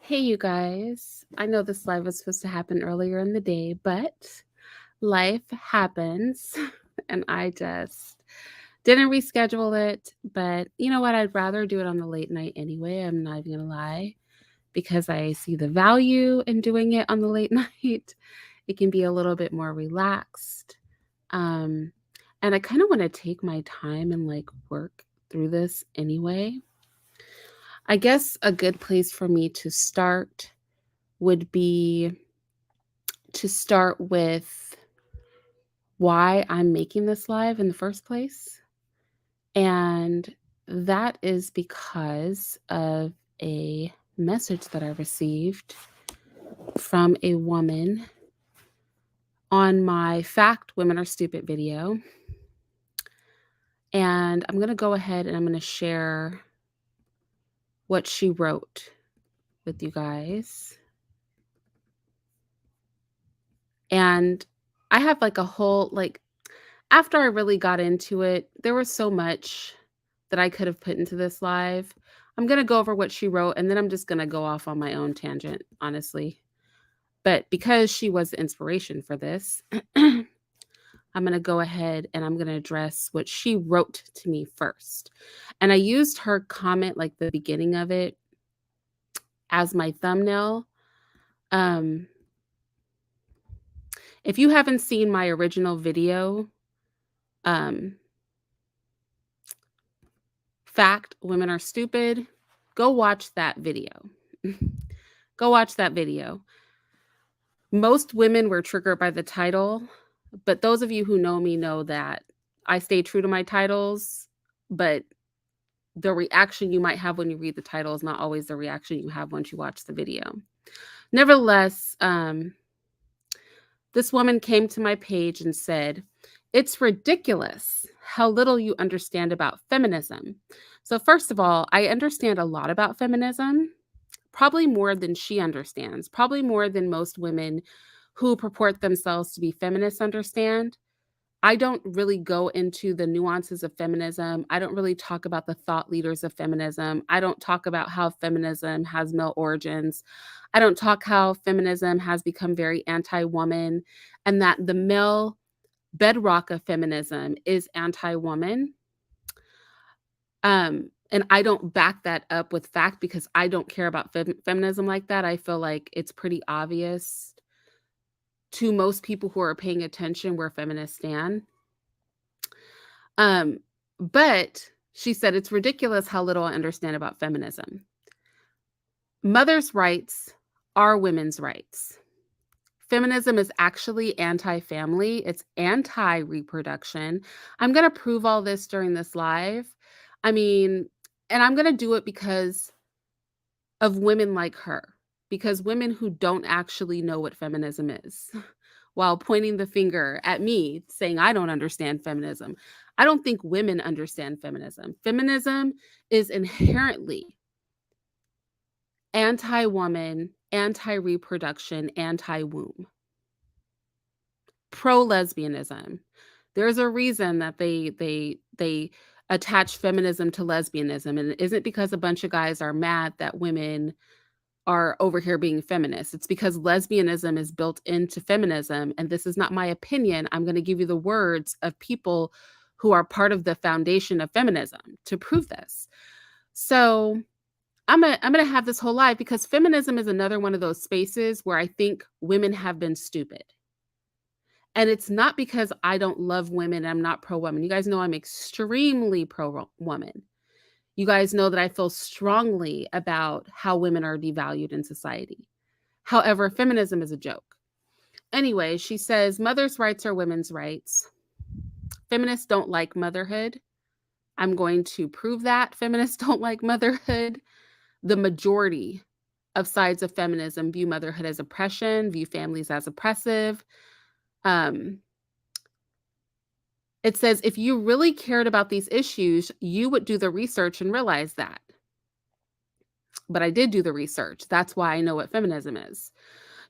Hey, you guys. I know this live was supposed to happen earlier in the day, but life happens and I just didn't reschedule it. But you know what? I'd rather do it on the late night anyway. I'm not even going to lie because I see the value in doing it on the late night. It can be a little bit more relaxed. Um, and I kind of want to take my time and work through this anyway. I guess a good place for me to start would be to start with why I'm making this live in the first place. And that is because of a message that I received from a woman on my Fact Women Are Stupid video. And I'm going to go ahead and I'm going to share what she wrote with you guys. And I have a whole, after I really got into it, there was so much that I could have put into this live. I'm going to go over what she wrote, and then I'm just going to go off on my own tangent, honestly. But because she was the inspiration for this, I'm going to go ahead and I'm going to address what she wrote to me first. And I used her comment, the beginning of it, as my thumbnail. If you haven't seen my original video, Fact Women Are Stupid, go watch that video. Go watch that video. Most women were triggered by the title, but those of you who know me know that I stay true to my titles, but the reaction you might have when you read the title is not always the reaction you have once you watch the video. Nevertheless, this woman came to my page and said, "It's ridiculous how little you understand about feminism." So first of all, I understand a lot about feminism, probably more than she understands, probably more than most women who purport themselves to be feminists understand. I don't really go into the nuances of feminism. I don't really talk about the thought leaders of feminism. I don't talk about how feminism has male origins. I don't talk how feminism has become very anti-woman and that the male bedrock of feminism is anti-woman. And I don't back that up with fact because I don't care about feminism like that. I feel like it's pretty obvious to most people who are paying attention where feminists stand. But she said, "It's ridiculous how little I understand about feminism. Mothers' rights are women's rights. Feminism is actually anti-family. It's anti-reproduction. I'm going to prove all this during this live. And I'm going to do it because of women like her, because women who don't actually know what feminism is, while pointing the finger at me saying I don't understand feminism. I don't think women understand feminism. Feminism is inherently anti-woman, anti-reproduction, anti-womb, pro-lesbianism. There's a reason that they attach feminism to lesbianism, and it isn't because a bunch of guys are mad that women are over here being feminists. It's because lesbianism is built into feminism, and this is not my opinion. I'm going to give you the words of people who are part of the foundation of feminism to prove this. So I'm gonna have this whole live because feminism is another one of those spaces where I think women have been stupid. And it's not because I don't love women and I'm not pro-woman. You guys know I'm extremely pro-woman. You guys know that I feel strongly about how women are devalued in society. However, feminism is a joke. Anyway, she says, "Mothers' rights are women's rights. Feminists don't like motherhood. I'm going to prove that feminists don't like motherhood. The majority of sides of feminism view motherhood as oppression, view families as oppressive." It says, "If you really cared about these issues, you would do the research and realize that." But I did do the research. That's why I know what feminism is.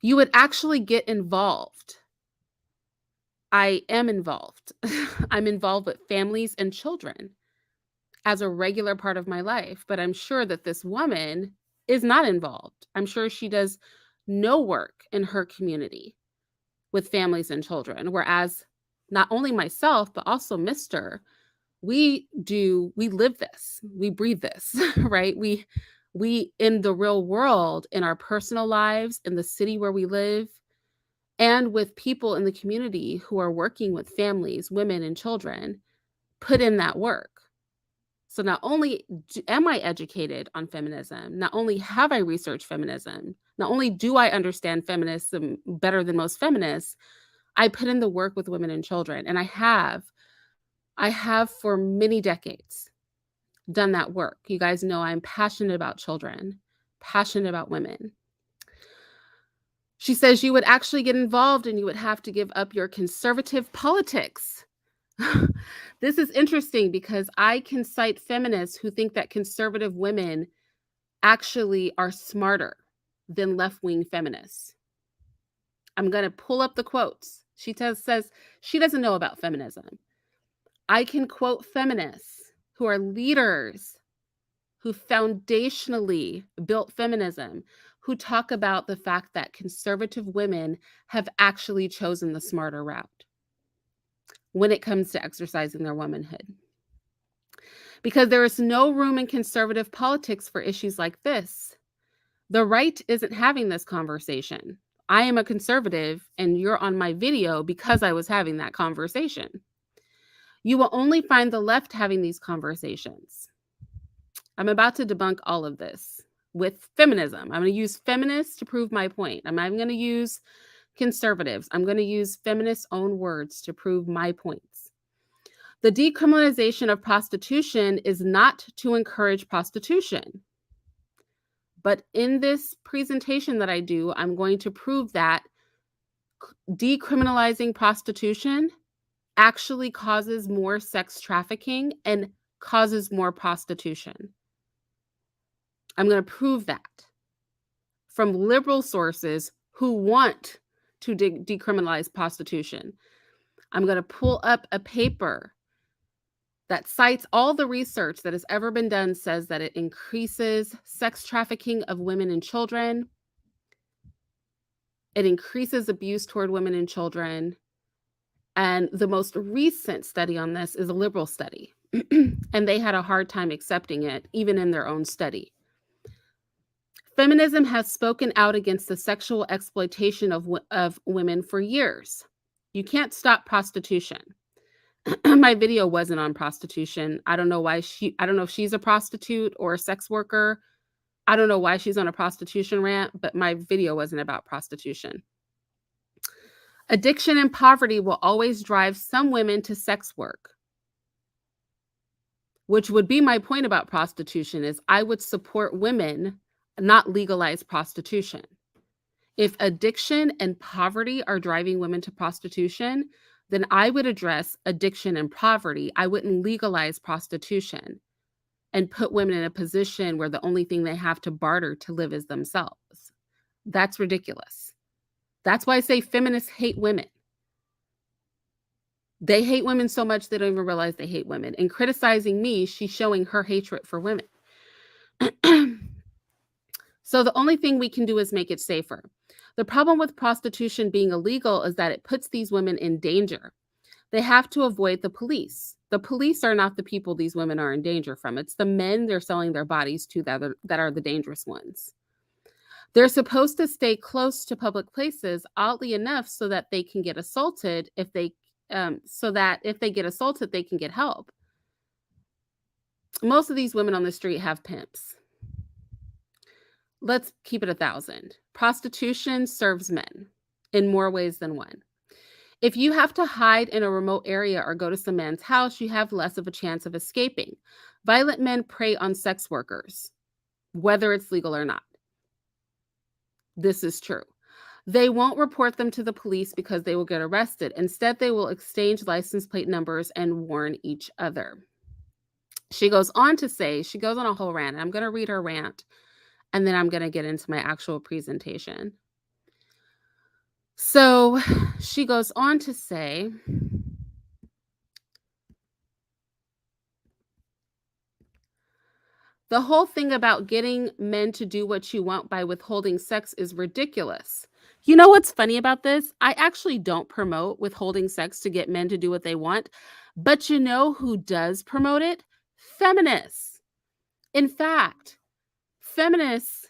"You would actually get involved." I am involved. I'm involved with families and children as a regular part of my life. But I'm sure that this woman is not involved. I'm sure she does no work in her community with families and children. Whereas not only myself, but also Mr. We live this, we breathe this, right? We in the real world, in our personal lives, in the city where we live, and with people in the community who are working with families, women, and children, put in that work. So not only am I educated on feminism, not only have I researched feminism, not only do I understand feminism better than most feminists, I put in the work with women and children. And I have for many decades done that work. You guys know I'm passionate about children, passionate about women. She says you would actually get involved and you would have to give up your conservative politics. This is interesting because I can cite feminists who think that conservative women actually are smarter than left-wing feminists. I'm going to pull up the quotes. She says she doesn't know about feminism. I can quote feminists who are leaders, who foundationally built feminism, who talk about the fact that conservative women have actually chosen the smarter route when it comes to exercising their womanhood. Because there is no room in conservative politics for issues like this. The right isn't having this conversation. I am a conservative and you're on my video because I was having that conversation. You will only find the left having these conversations. I'm about to debunk all of this with feminism. I'm going to use feminists to prove my point. I'm not even going to use conservatives. I'm going to use feminists' own words to prove my points. The decriminalization of prostitution is not to encourage prostitution. But in this presentation that I do, I'm going to prove that decriminalizing prostitution actually causes more sex trafficking and causes more prostitution. I'm going to prove that from liberal sources who want to decriminalize prostitution. I'm going to pull up a paper that cites all the research that has ever been done, says that it increases sex trafficking of women and children. It increases abuse toward women and children. And the most recent study on this is a liberal study. And they had a hard time accepting it, even in their own study. Feminism has spoken out against the sexual exploitation of women for years. You can't stop prostitution. My video wasn't on prostitution. I don't know if she's a prostitute or a sex worker. I don't know why she's on a prostitution rant, but my video wasn't about prostitution. Addiction and poverty will always drive some women to sex work, which would be my point about prostitution. Is I would support women, not legalize prostitution. If addiction and poverty are driving women to prostitution, then I would address addiction and poverty. I wouldn't legalize prostitution and put women in a position where the only thing they have to barter to live is themselves. That's ridiculous. That's why I say feminists hate women. They hate women so much they don't even realize they hate women. In criticizing me, she's showing her hatred for women. So the only thing we can do is make it safer. The problem with prostitution being illegal is that it puts these women in danger. They have to avoid the police. The police are not the people these women are in danger from. It's the men they're selling their bodies to that are the dangerous ones. They're supposed to stay close to public places, oddly enough, so that they can get assaulted if they get assaulted, they can get help. Most of these women on the street have pimps. Let's keep it 1,000. Prostitution serves men in more ways than one. If you have to hide in a remote area or go to some man's house, you have less of a chance of escaping. Violent men prey on sex workers, whether it's legal or not. This is true. They won't report them to the police because they will get arrested. Instead, they will exchange license plate numbers and warn each other. She goes on to say, she goes on a whole rant. I'm going to read her rant, and then I'm going to get into my actual presentation. So she goes on to say, The whole thing about getting men to do what you want by withholding sex is ridiculous. You know what's funny about this? I actually don't promote withholding sex to get men to do what they want, but you know who does promote it? Feminists. In fact, feminists,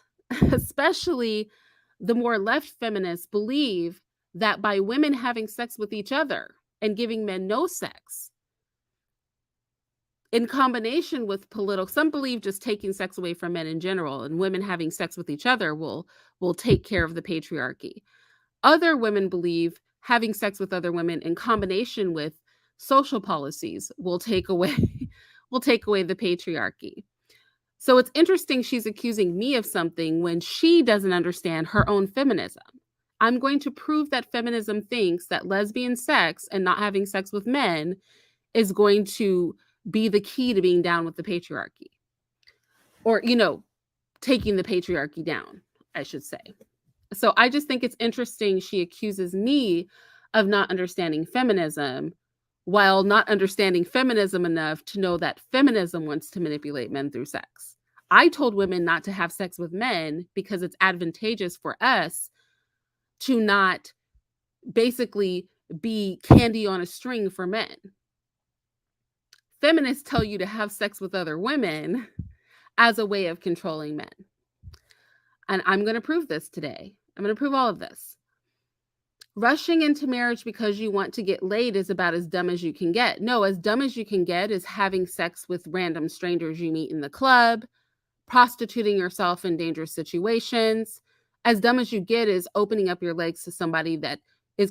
especially the more left feminists, believe that by women having sex with each other and giving men no sex, in combination with some believe just taking sex away from men in general and women having sex with each other will take care of the patriarchy. Other women believe having sex with other women in combination with social policies will take away the patriarchy. So it's interesting she's accusing me of something when she doesn't understand her own feminism. I'm going to prove that feminism thinks that lesbian sex and not having sex with men is going to be the key to being down with the patriarchy. Or, taking the patriarchy down, I should say. So I just think it's interesting she accuses me of not understanding feminism while not understanding feminism enough to know that feminism wants to manipulate men through sex. I told women not to have sex with men because it's advantageous for us to not basically be candy on a string for men. Feminists tell you to have sex with other women as a way of controlling men. And I'm going to prove this today. I'm going to prove all of this. Rushing into marriage because you want to get laid is about as dumb as you can get. No, as dumb as you can get is having sex with random strangers you meet in the club, prostituting yourself in dangerous situations. As dumb as you get is opening up your legs to somebody that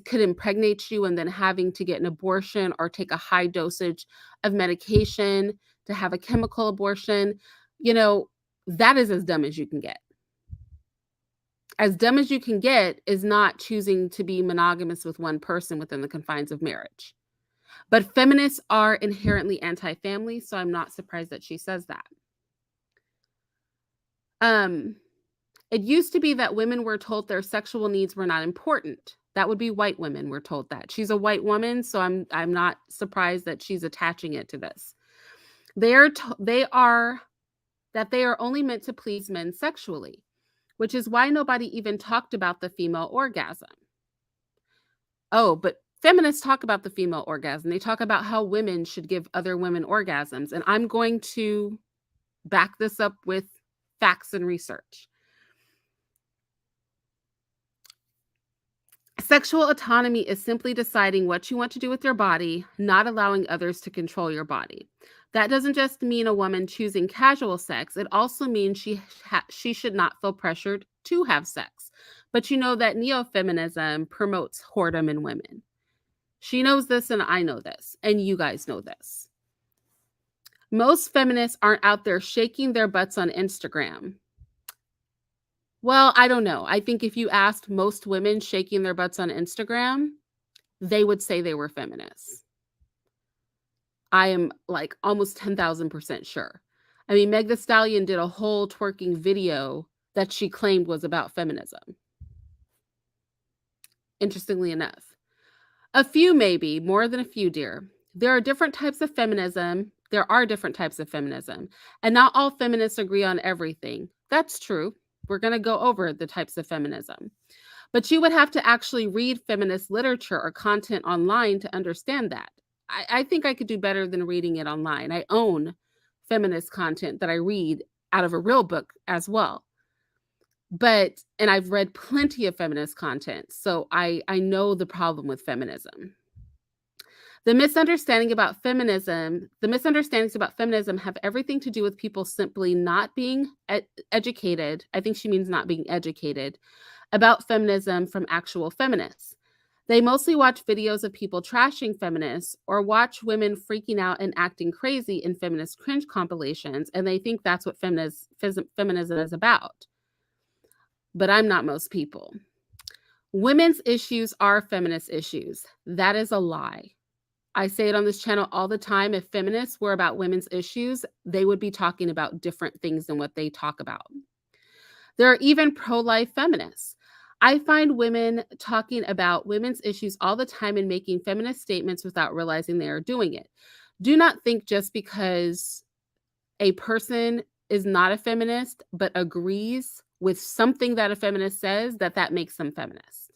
could impregnate you and then having to get an abortion or take a high dosage of medication to have a chemical abortion. That is as dumb as you can get. As dumb as you can get is not choosing to be monogamous with one person within the confines of marriage. But feminists are inherently anti-family, so I'm not surprised that she says that. It used to be that women were told their sexual needs were not important. That would be white women were told that. She's a white woman, so I'm not surprised that she's attaching it to this. They are only meant to please men sexually, which is why nobody even talked about the female orgasm. Oh, but feminists talk about the female orgasm. They talk about how women should give other women orgasms, and I'm going to back this up with facts and research. Sexual autonomy is simply deciding what you want to do with your body, not allowing others to control your body. That doesn't just mean a woman choosing casual sex. It also means she should not feel pressured to have sex. But you know that neo-feminism promotes whoredom in women. She knows this and I know this, and you guys know this. Most feminists aren't out there shaking their butts on Instagram. Well, I don't know. I think if you asked most women shaking their butts on Instagram, they would say they were feminists. I am like almost 10,000% sure. I mean, Meg Thee Stallion did a whole twerking video that she claimed was about feminism. Interestingly enough. A few maybe, more than a few, dear. There are different types of feminism. And not all feminists agree on everything. That's true. We're going to go over the types of feminism. But you would have to actually read feminist literature or content online to understand that. I think I could do better than reading it online. I own feminist content that I read out of a real book as well. And I've read plenty of feminist content, so I know the problem with feminism. The misunderstandings about feminism have everything to do with people simply not being educated. I think she means not being educated about feminism from actual feminists. They mostly watch videos of people trashing feminists or watch women freaking out and acting crazy in feminist cringe compilations, and they think that's what feminism is about. But I'm not most people. Women's issues are feminist issues. That is a lie. I say it on this channel all the time. If feminists were about women's issues, they would be talking about different things than what they talk about. There are even pro-life feminists. I find women talking about women's issues all the time and making feminist statements without realizing they are doing it. Do not think just because a person is not a feminist but agrees with something that a feminist says, that makes them feminist,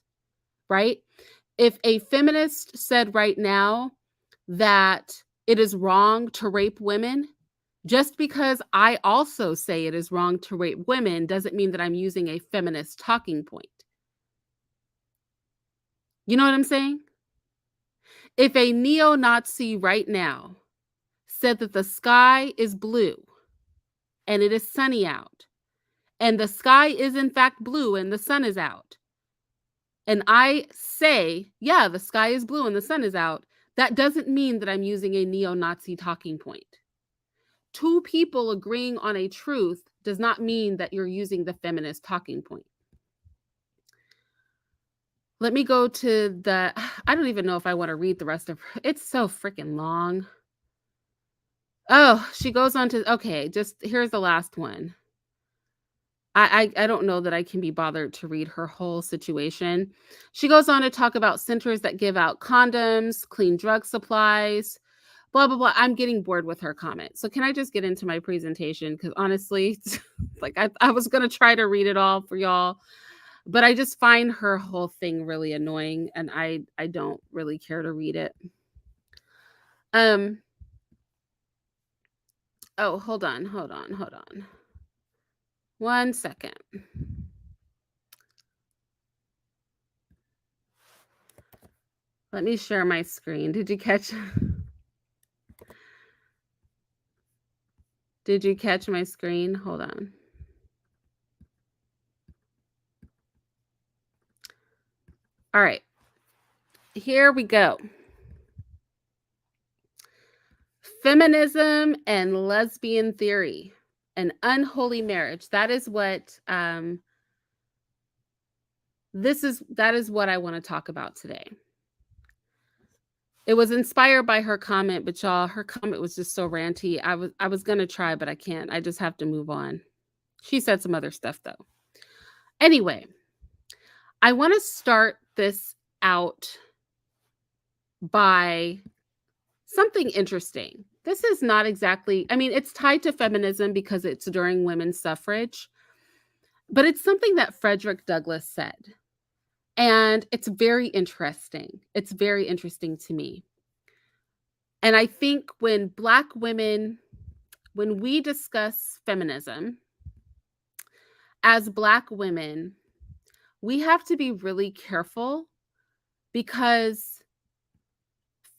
right? If a feminist said right now that it is wrong to rape women, just because I also say it is wrong to rape women doesn't mean that I'm using a feminist talking point. You know what I'm saying? If a neo-Nazi right now said that the sky is blue and it is sunny out, and the sky is in fact blue and the sun is out, and I say, yeah, the sky is blue and the sun is out, that doesn't mean that I'm using a neo-Nazi talking point. Two people agreeing on a truth does not mean that you're using the feminist talking point. Let me go to the, I don't even know if I want to read the rest of her. It's so freaking long. Oh, she goes on to, okay, just here's the last one. I don't know that I can be bothered to read her whole situation. She goes on to talk about centers that give out condoms, clean drug supplies, blah, blah, blah. I'm getting bored with her comment. So can I just get into my presentation? Because honestly, like I was going to try to read it all for y'all, but I just find her whole thing really annoying, and I don't really care to read it. Oh, hold on. 1 second. Let me share my screen. Did you catch my screen? Hold on. All right. Here we go. Feminism and lesbian theory, an unholy marriage. That is what that is what I want to talk about today. It was inspired by her comment, but y'all, her comment was just so ranty. I was gonna try, but I can't. I just have to move on. She said some other stuff though. Anyway, I want to start this out by something interesting. This is not exactly, I mean, it's tied to feminism because it's during women's suffrage, but it's something that Frederick Douglass said. And it's very interesting. It's very interesting to me. And I think when Black women, when we discuss feminism as Black women, we have to be really careful because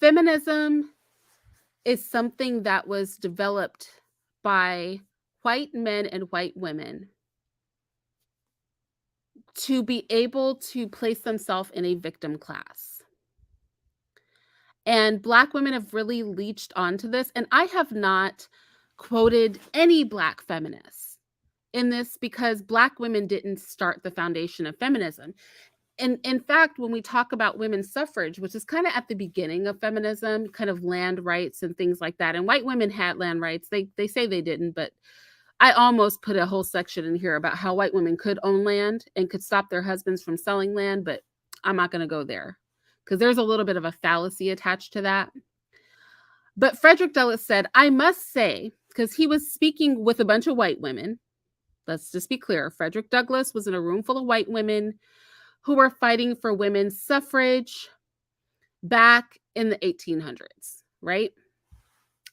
feminism is something that was developed by white men and white women to be able to place themselves in a victim class. And Black women have really leached onto this. And I have not quoted any Black feminists in this because Black women didn't start the foundation of feminism. And in fact, when we talk about women's suffrage, which is kind of at the beginning of feminism, kind of land rights and things like that, and white women had land rights. They say they didn't, but I almost put a whole section in here about how white women could own land and could stop their husbands from selling land, but I'm not going to go there because there's a little bit of a fallacy attached to that. But Frederick Douglass said, I must say, because he was speaking with a bunch of white women. Let's just be clear. Frederick Douglass was in a room full of white women who were fighting for women's suffrage back in the 1800s, right?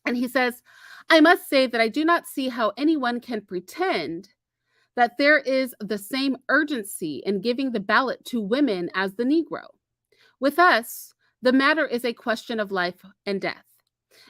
And he says, I must say that I do not see how anyone can pretend that there is the same urgency in giving the ballot to women as the Negro. With us, the matter is a question of life and death.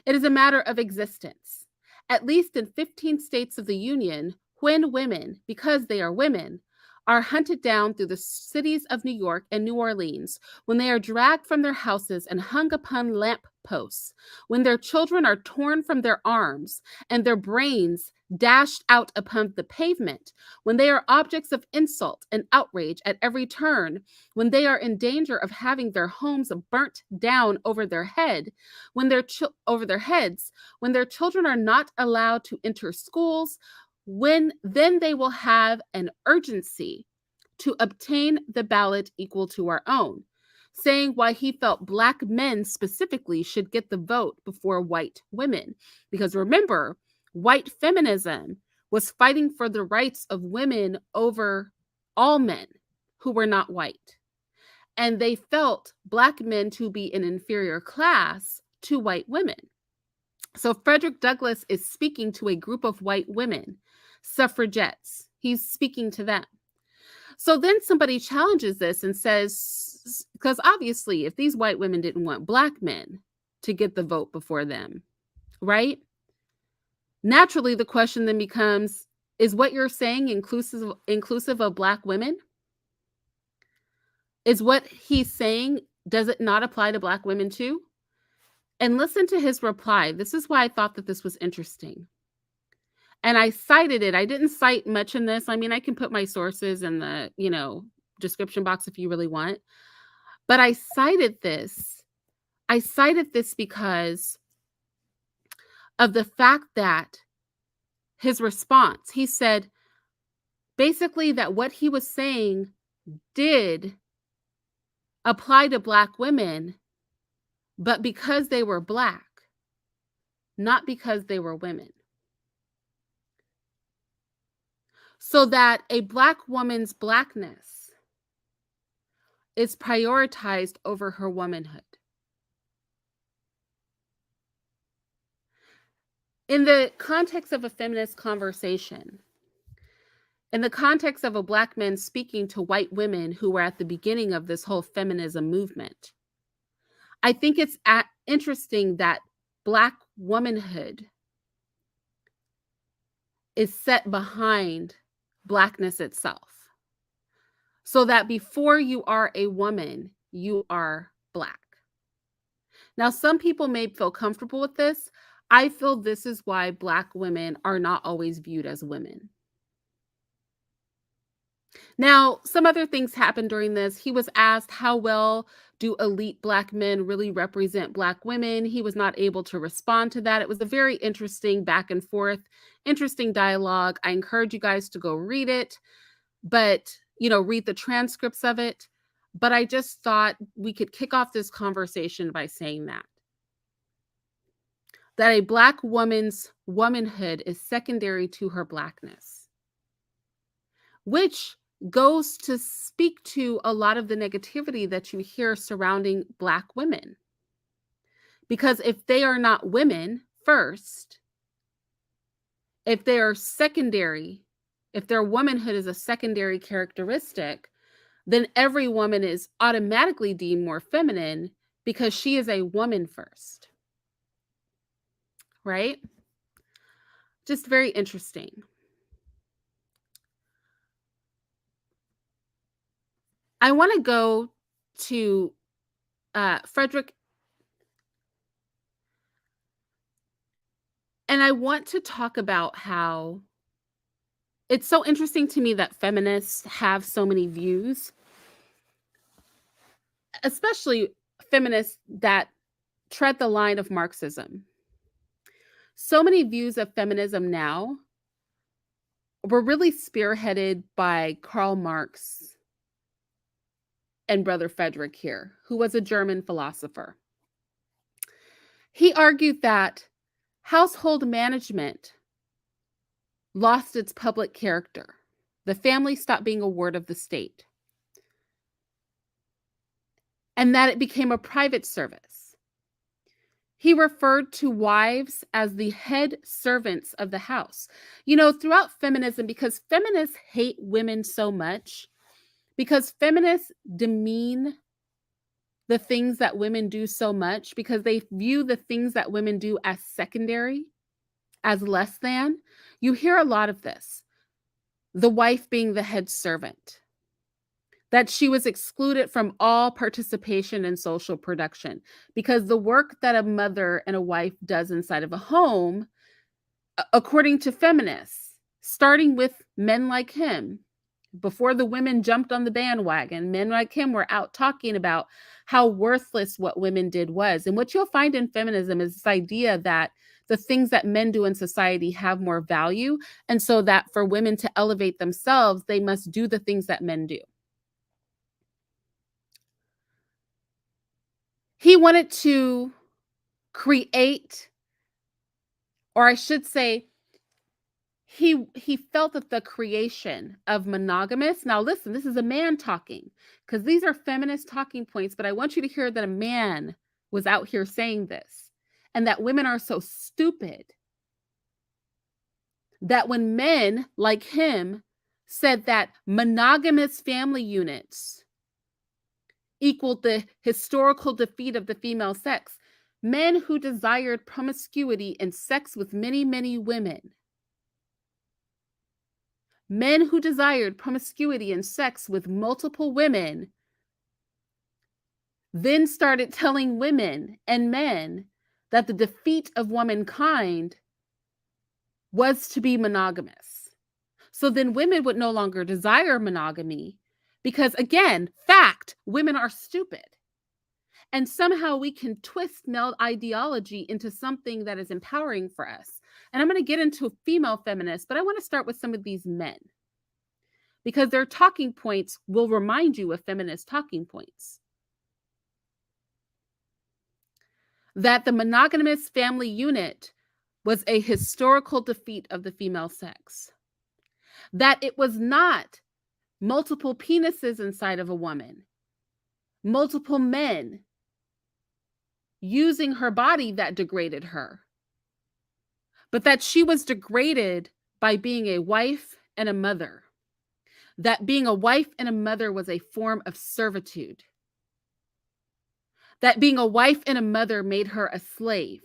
It is a matter of existence. At least in 15 states of the Union, when women, because they are women, are hunted down through the cities of New York and New Orleans, when they are dragged from their houses and hung upon lamp posts, when their children are torn from their arms and their brains dashed out upon the pavement, when they are objects of insult and outrage at every turn, when they are in danger of having their homes burnt down over their head, when their children are not allowed to enter schools, then they will have an urgency to obtain the ballot equal to our own, saying why he felt Black men specifically should get the vote before white women. Because remember, white feminism was fighting for the rights of women over all men who were not white. And they felt Black men to be an inferior class to white women. So Frederick Douglass is speaking to a group of white women, suffragettes. He's speaking to them. So then somebody challenges this and says, because obviously, if these white women didn't want Black men to get the vote before them, right? Naturally, the question then becomes, is what you're saying inclusive of Black women? Is what he's saying, does it not apply to Black women too? And listen to his reply. This is why I thought that this was interesting. And I cited it. I didn't cite much in this. I mean, I can put my sources in the, description box if you really want. But I cited this. I cited this because of the fact that his response, he said basically that what he was saying did apply to Black women, but because they were Black, not because they were women. So that a Black woman's Blackness is prioritized over her womanhood. In the context of a feminist conversation, in the context of a Black man speaking to white women who were at the beginning of this whole feminism movement, I think it's interesting that Black womanhood is set behind Blackness itself. So that before you are a woman, you are Black. Now, some people may feel comfortable with this. I feel this is why Black women are not always viewed as women. Now, some other things happened during this. He was asked, how well do elite Black men really represent Black women? He was not able to respond to that. It was a very interesting back and forth, interesting dialogue. I encourage you guys to go read it, but, read the transcripts of it. But I just thought we could kick off this conversation by saying that a Black woman's womanhood is secondary to her Blackness, which goes to speak to a lot of the negativity that you hear surrounding Black women. Because if they are not women first, if they are secondary, if their womanhood is a secondary characteristic, then every woman is automatically deemed more feminine because she is a woman first. Right? Just very interesting. I want to go to Frederick, and I want to talk about how it's so interesting to me that feminists have so many views, especially feminists that tread the line of Marxism. So many views of feminism now were really spearheaded by Karl Marx and Brother Frederick here, who was a German philosopher. He argued that household management lost its public character. The family stopped being a ward of the state, and that it became a private service. He referred to wives as the head servants of the house. Throughout feminism, because feminists hate women so much, because feminists demean the things that women do so much, because they view the things that women do as secondary, as less than, you hear a lot of this. The wife being the head servant, that she was excluded from all participation in social production, because the work that a mother and a wife does inside of a home, according to feminists, starting with men like him, before the women jumped on the bandwagon, men like him were out talking about how worthless what women did was. And what you'll find in feminism is this idea that the things that men do in society have more value. And so that for women to elevate themselves, they must do the things that men do. He wanted to create, or I should say, he felt that the creation of monogamous, now listen, this is a man talking, because these are feminist talking points, but I want you to hear that a man was out here saying this, and that women are so stupid that when men like him said that monogamous family units equaled the historical defeat of the female sex, men who desired promiscuity and sex with many, many women, men who desired promiscuity and sex with multiple women, then started telling women and men that the defeat of womankind was to be monogamous. So then women would no longer desire monogamy because, again, fact, women are stupid. And somehow we can twist male ideology into something that is empowering for us. And I'm going to get into female feminists, but I want to start with some of these men, because their talking points will remind you of feminist talking points. That the monogamous family unit was a historical defeat of the female sex. That it was not multiple penises inside of a woman, multiple men using her body that degraded her, but that she was degraded by being a wife and a mother. That being a wife and a mother was a form of servitude. That being a wife and a mother made her a slave.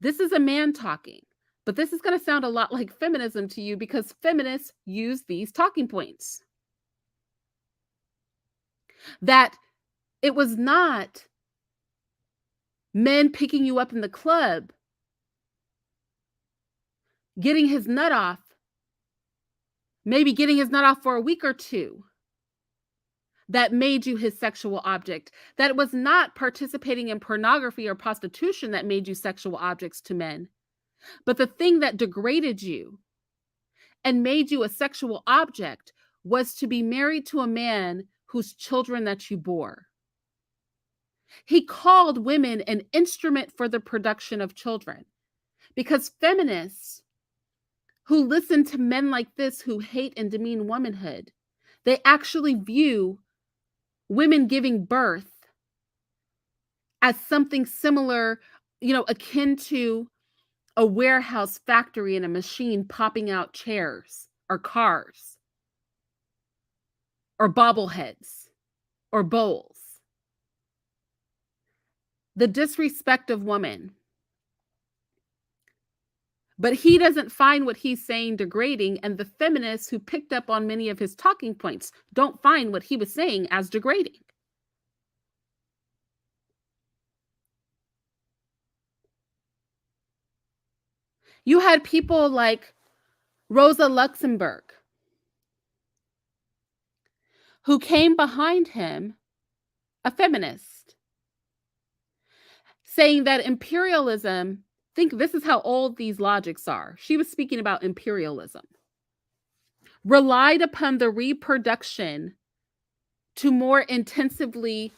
This is a man talking, but this is going to sound a lot like feminism to you because feminists use these talking points. That it was not men picking you up in the club, getting his nut off, maybe getting his nut off for a week or two, that made you his sexual object. That it was not participating in pornography or prostitution that made you sexual objects to men, but the thing that degraded you and made you a sexual object was to be married to a man whose children that you bore. He called women an instrument for the production of children, because feminists who listen to men like this who hate and demean womanhood, they actually view women giving birth as something similar, akin to a warehouse factory and a machine popping out chairs or cars or bobbleheads or bowls. The disrespect of woman. But he doesn't find what he's saying degrading, and the feminists who picked up on many of his talking points don't find what he was saying as degrading. You had people like Rosa Luxemburg, who came behind him, a feminist, saying that imperialism, think this is how old these logics are. She was speaking about imperialism, relied upon the reproduction to more intensively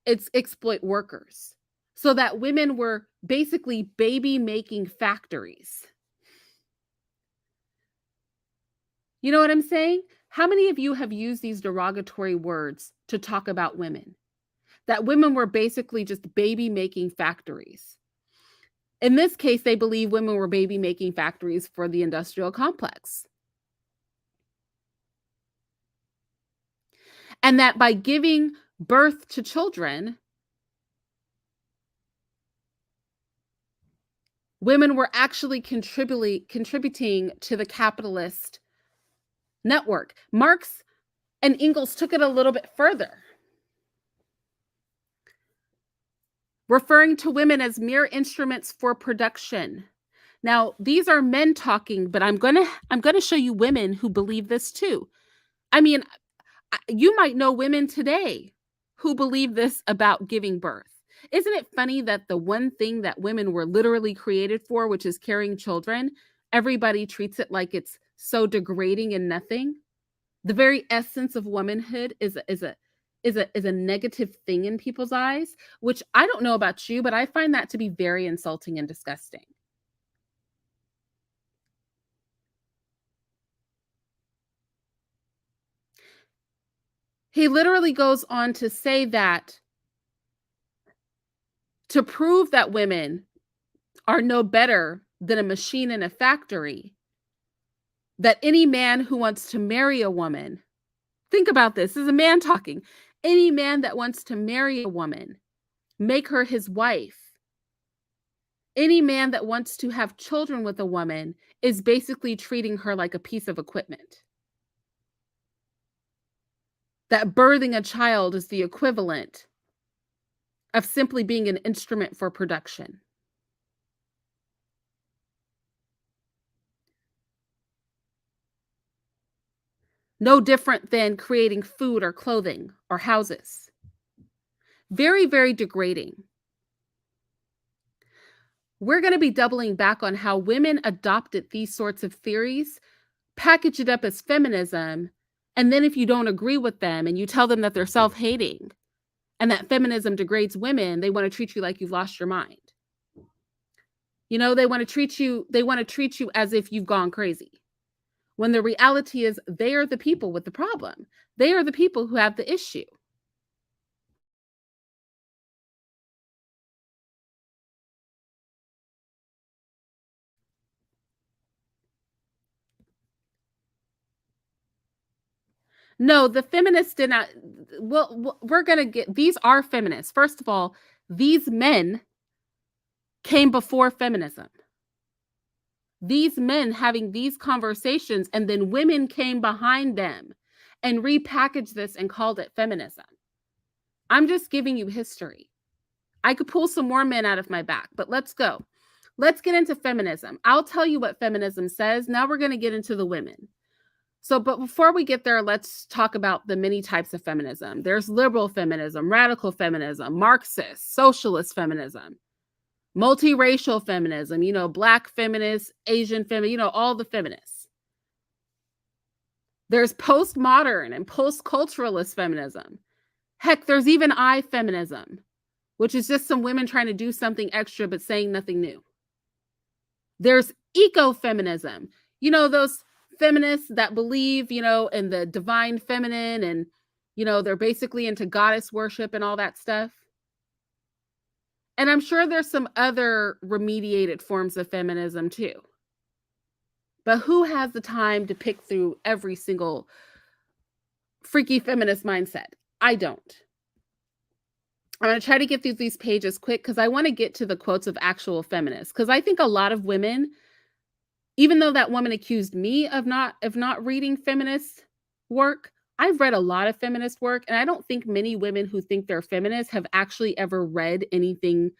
exploit workers, so that women were basically baby-making factories. You know what I'm saying? How many of you have used these derogatory words to talk about women? That women were basically just baby-making factories. In this case, they believe women were baby-making factories for the industrial complex. And that by giving birth to children, women were actually contributing to the capitalist network. Marx and Engels took it a little bit further, referring to women as mere instruments for production. Now, these are men talking, but I'm going to show you women who believe this too. I mean, you might know women today who believe this about giving birth. Isn't it funny that the one thing that women were literally created for, which is carrying children, everybody treats it like it's so degrading and nothing? The very essence of womanhood is a negative thing in people's eyes, which I don't know about you, but I find that to be very insulting and disgusting. He literally goes on to say that to prove that women are no better than a machine in a factory, that any man who wants to marry a woman, think about this is a man talking, any man that wants to marry a woman, make her his wife, any man that wants to have children with a woman is basically treating her like a piece of equipment. That birthing a child is the equivalent of simply being an instrument for production. No different than creating food or clothing or houses. Very, very degrading. We're going to be doubling back on how women adopted these sorts of theories, package it up as feminism, and then if you don't agree with them and you tell them that they're self-hating and that feminism degrades women, they want to treat you like you've lost your mind. You know, they want to treat you as if you've gone crazy. When the reality is they are the people with the problem. They are the people who have the issue. No, the feminists did not. Well, we're going to get, these are feminists. First of all, these men came before feminism. These men having these conversations, and then women came behind them and repackaged this and called it feminism. I'm just giving you history. I could pull some more men out of my back, but let's go. Let's get into feminism. I'll tell you what feminism says. Now we're going to get into the women. So, but before we get there, let's talk about the many types of feminism. There's liberal feminism, radical feminism, Marxist, socialist feminism, multiracial feminism, you know, Black feminists, Asian feminists, you know, all the feminists. There's postmodern and post-culturalist feminism. Heck, there's even I-feminism, which is just some women trying to do something extra but saying nothing new. There's ecofeminism. You know, those feminists that believe, you know, in the divine feminine and, you know, they're basically into goddess worship and all that stuff. And I'm sure there's some other remediated forms of feminism too. But who has the time to pick through every single freaky feminist mindset? I don't. I'm going to try to get through these pages quick because I want to get to the quotes of actual feminists. Because I think a lot of women, even though that woman accused me of not reading feminist work, I've read a lot of feminist work, and I don't think many women who think they're feminists have actually ever read anything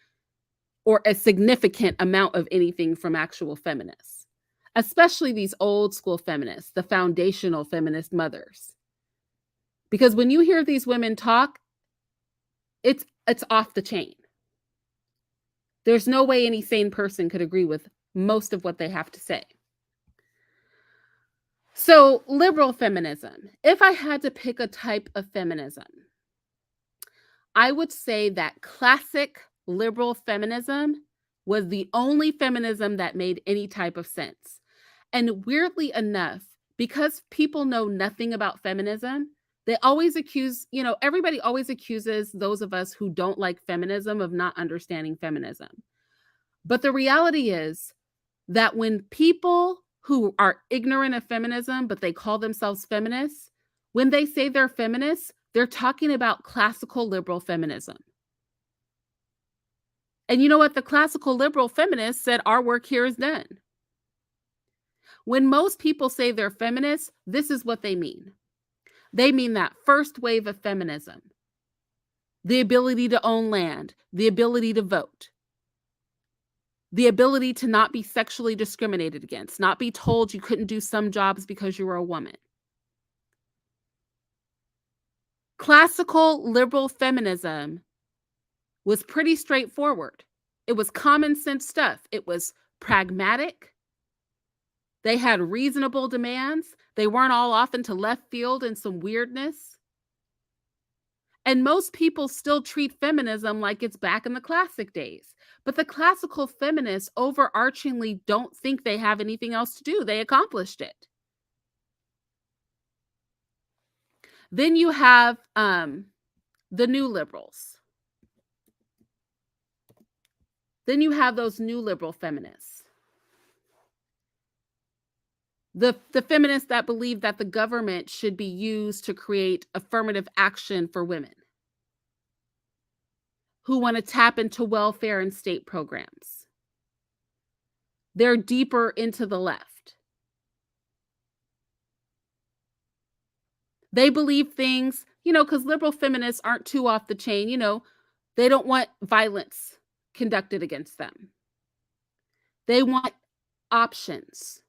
or a significant amount of anything from actual feminists, especially these old school feminists, the foundational feminist mothers. Because when you hear these women talk, it's off the chain. There's no way any sane person could agree with most of what they have to say. So, liberal feminism. If I had to pick a type of feminism, I would say that classic liberal feminism was the only feminism that made any type of sense. And weirdly enough, because people know nothing about feminism, they always accuse, you know, everybody always accuses those of us who don't like feminism of not understanding feminism. But the reality is that when people who are ignorant of feminism, but they call themselves feminists, when they say they're feminists, they're talking about classical liberal feminism. And you know what? The classical liberal feminists said our work here is done. When most people say they're feminists, this is what they mean. They mean that first wave of feminism, the ability to own land, the ability to vote, the ability to not be sexually discriminated against, not be told you couldn't do some jobs because you were a woman. Classical liberal feminism was pretty straightforward. It was common sense stuff. It was pragmatic. They had reasonable demands. They weren't all off into left field and some weirdness. And most people still treat feminism like it's back in the classic days. But the classical feminists overarchingly don't think they have anything else to do. They accomplished it. Then you have the new liberals. Then you have those new liberal feminists. The feminists that believe that the government should be used to create affirmative action for women, who want to tap into welfare and state programs. They're deeper into the left. They believe things, because liberal feminists aren't too off the chain, they don't want violence conducted against them. They want options.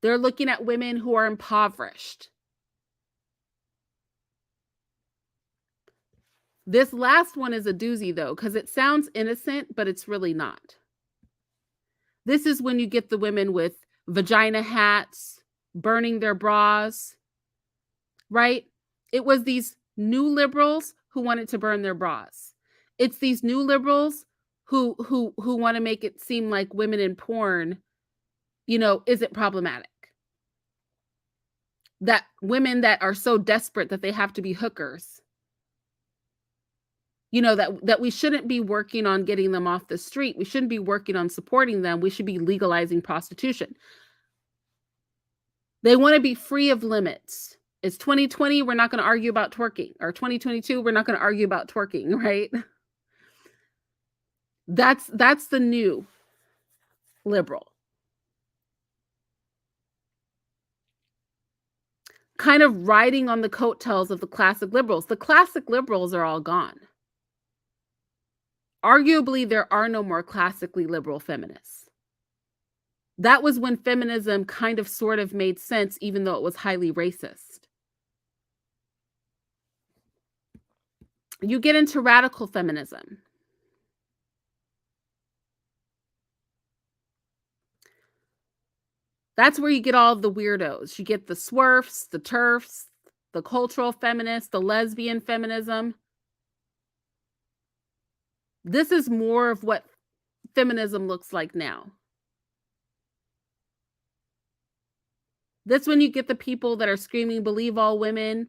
They're looking at women who are impoverished. This last one is a doozy, though, because it sounds innocent, but it's really not. This is when you get the women with vagina hats, burning their bras, right? It was these new liberals who wanted to burn their bras. It's these new liberals who want to make it seem like women in porn, isn't problematic. That women that are so desperate that they have to be hookers, that we shouldn't be working on getting them off the street. We shouldn't be working on supporting them. We should be legalizing prostitution. They want to be free of limits. It's 2020, we're not going to argue about twerking. Or 2022, we're not going to argue about twerking, right? That's the new liberal. Kind of riding on the coattails of the classic liberals. The classic liberals are all gone. Arguably, there are no more classically liberal feminists. That was when feminism kind of sort of made sense, even though it was highly racist. You get into radical feminism. That's where you get all of the weirdos. You get the swerfs, the turfs, the cultural feminists, the lesbian feminism. This is more of what feminism looks like now. That's when you get the people that are screaming, believe all women,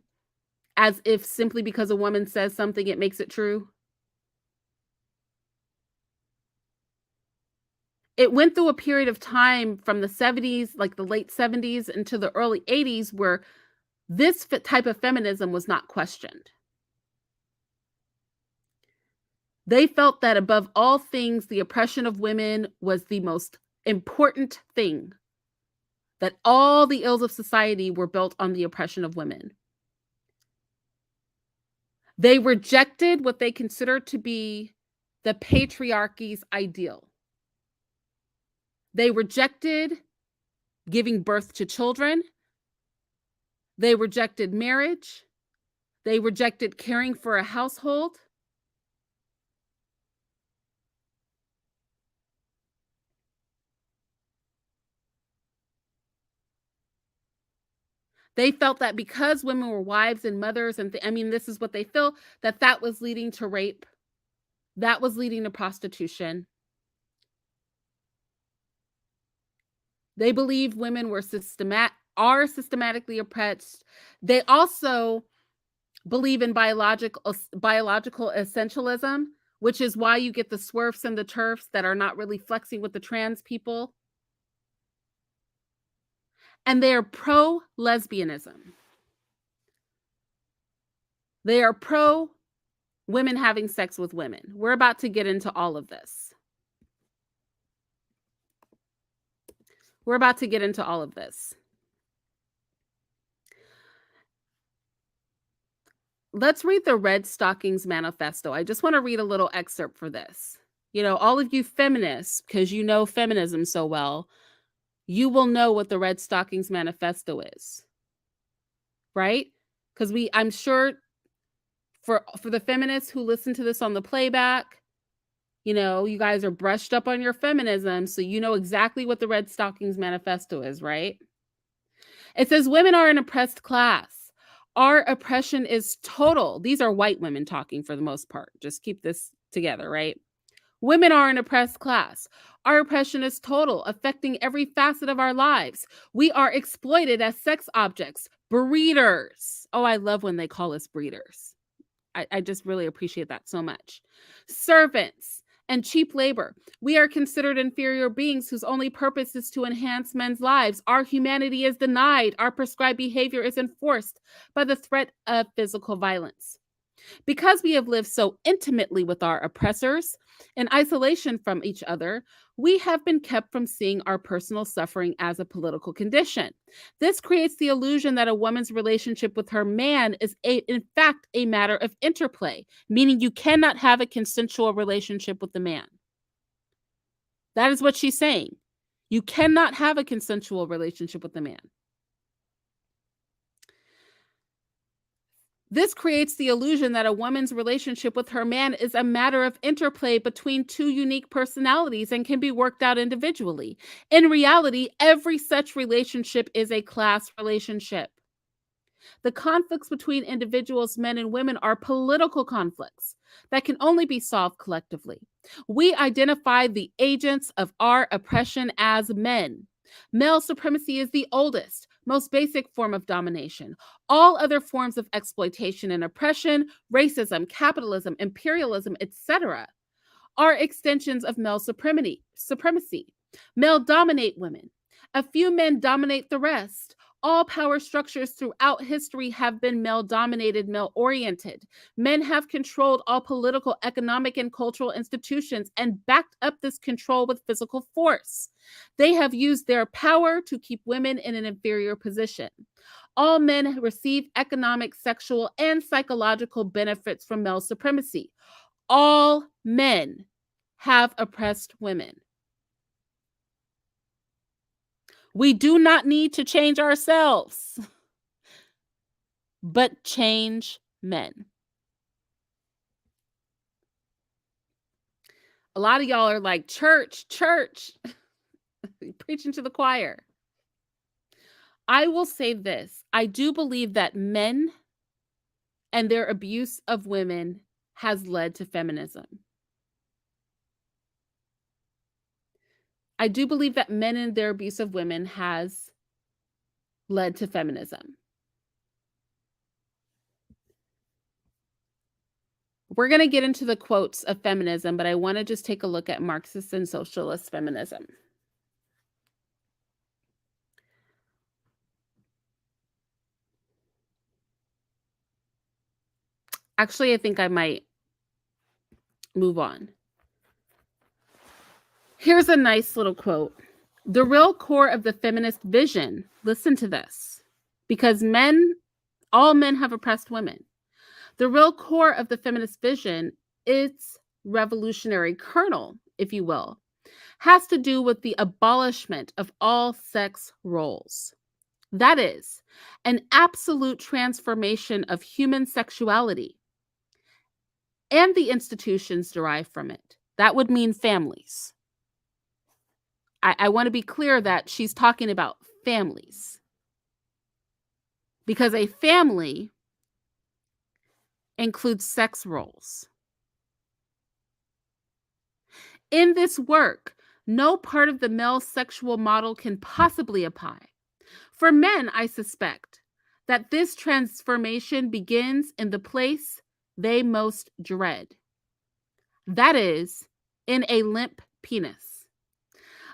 as if simply because a woman says something, it makes it true. It went through a period of time from the 70s, like the late 70s, into the early 80s, where this type of feminism was not questioned. They felt that above all things, the oppression of women was the most important thing, that all the ills of society were built on the oppression of women. They rejected what they considered to be the patriarchy's ideal. They rejected giving birth to children. They rejected marriage. They rejected caring for a household. They felt that because women were wives and mothers, and this is what they feel, that was leading to rape. That was leading to prostitution. They believe women are systematically oppressed. They also believe in biological essentialism, which is why you get the swerfs and the turfs that are not really flexing with the trans people. And they are pro-lesbianism. They are pro women having sex with women. We're about to get into all of this. We're about to get into all of this. Let's read the Redstockings Manifesto. I just want to read a little excerpt for this. All of you feminists, because you know feminism so well, you will know what the Redstockings Manifesto is, right? Because I'm sure for the feminists who listen to this on the playback, you guys are brushed up on your feminism, so you know exactly what the Redstockings Manifesto is, right? It says, women are an oppressed class. Our oppression is total. These are white women talking for the most part. Just keep this together, right? Women are an oppressed class. Our oppression is total, affecting every facet of our lives. We are exploited as sex objects, breeders. Oh, I love when they call us breeders. I just really appreciate that so much. Servants and cheap labor. We are considered inferior beings whose only purpose is to enhance men's lives. Our humanity is denied. Our prescribed behavior is enforced by the threat of physical violence. Because we have lived so intimately with our oppressors, in isolation from each other, we have been kept from seeing our personal suffering as a political condition. This creates the illusion that a woman's relationship with her man is, in fact, a matter of interplay, meaning you cannot have a consensual relationship with the man. That is what she's saying. You cannot have a consensual relationship with the man. This creates the illusion that a woman's relationship with her man is a matter of interplay between two unique personalities and can be worked out individually. In reality, every such relationship is a class relationship. The conflicts between individuals, men and women, are political conflicts that can only be solved collectively. We identify the agents of our oppression as men. Male supremacy is the oldest, most basic form of domination. All other forms of exploitation and oppression, racism, capitalism, imperialism, etc., are extensions of male supremacy. Male dominate women. A few men dominate the rest. All power structures throughout history have been male dominated, male oriented. Men have controlled all political, economic, and cultural institutions and backed up this control with physical force. They have used their power to keep women in an inferior position. All men receive economic, sexual, and psychological benefits from male supremacy. All men have oppressed women. We do not need to change ourselves, but change men. A lot of y'all are like, church, preaching to the choir. I will say this. I do believe that men and their abuse of women has led to feminism. I do believe that men and their abuse of women has led to feminism. We're going to get into the quotes of feminism, but I want to just take a look at Marxist and socialist feminism. Actually, I think I might move on. Here's a nice little quote. The real core of the feminist vision, listen to this, because all men have oppressed women. The real core of the feminist vision, its revolutionary kernel, if you will, has to do with the abolishment of all sex roles. That is, an absolute transformation of human sexuality and the institutions derived from it. That would mean families. I want to be clear that she's talking about families, because a family includes sex roles. In this work, no part of the male sexual model can possibly apply. For men, I suspect that this transformation begins in the place they most dread. That is, in a limp penis.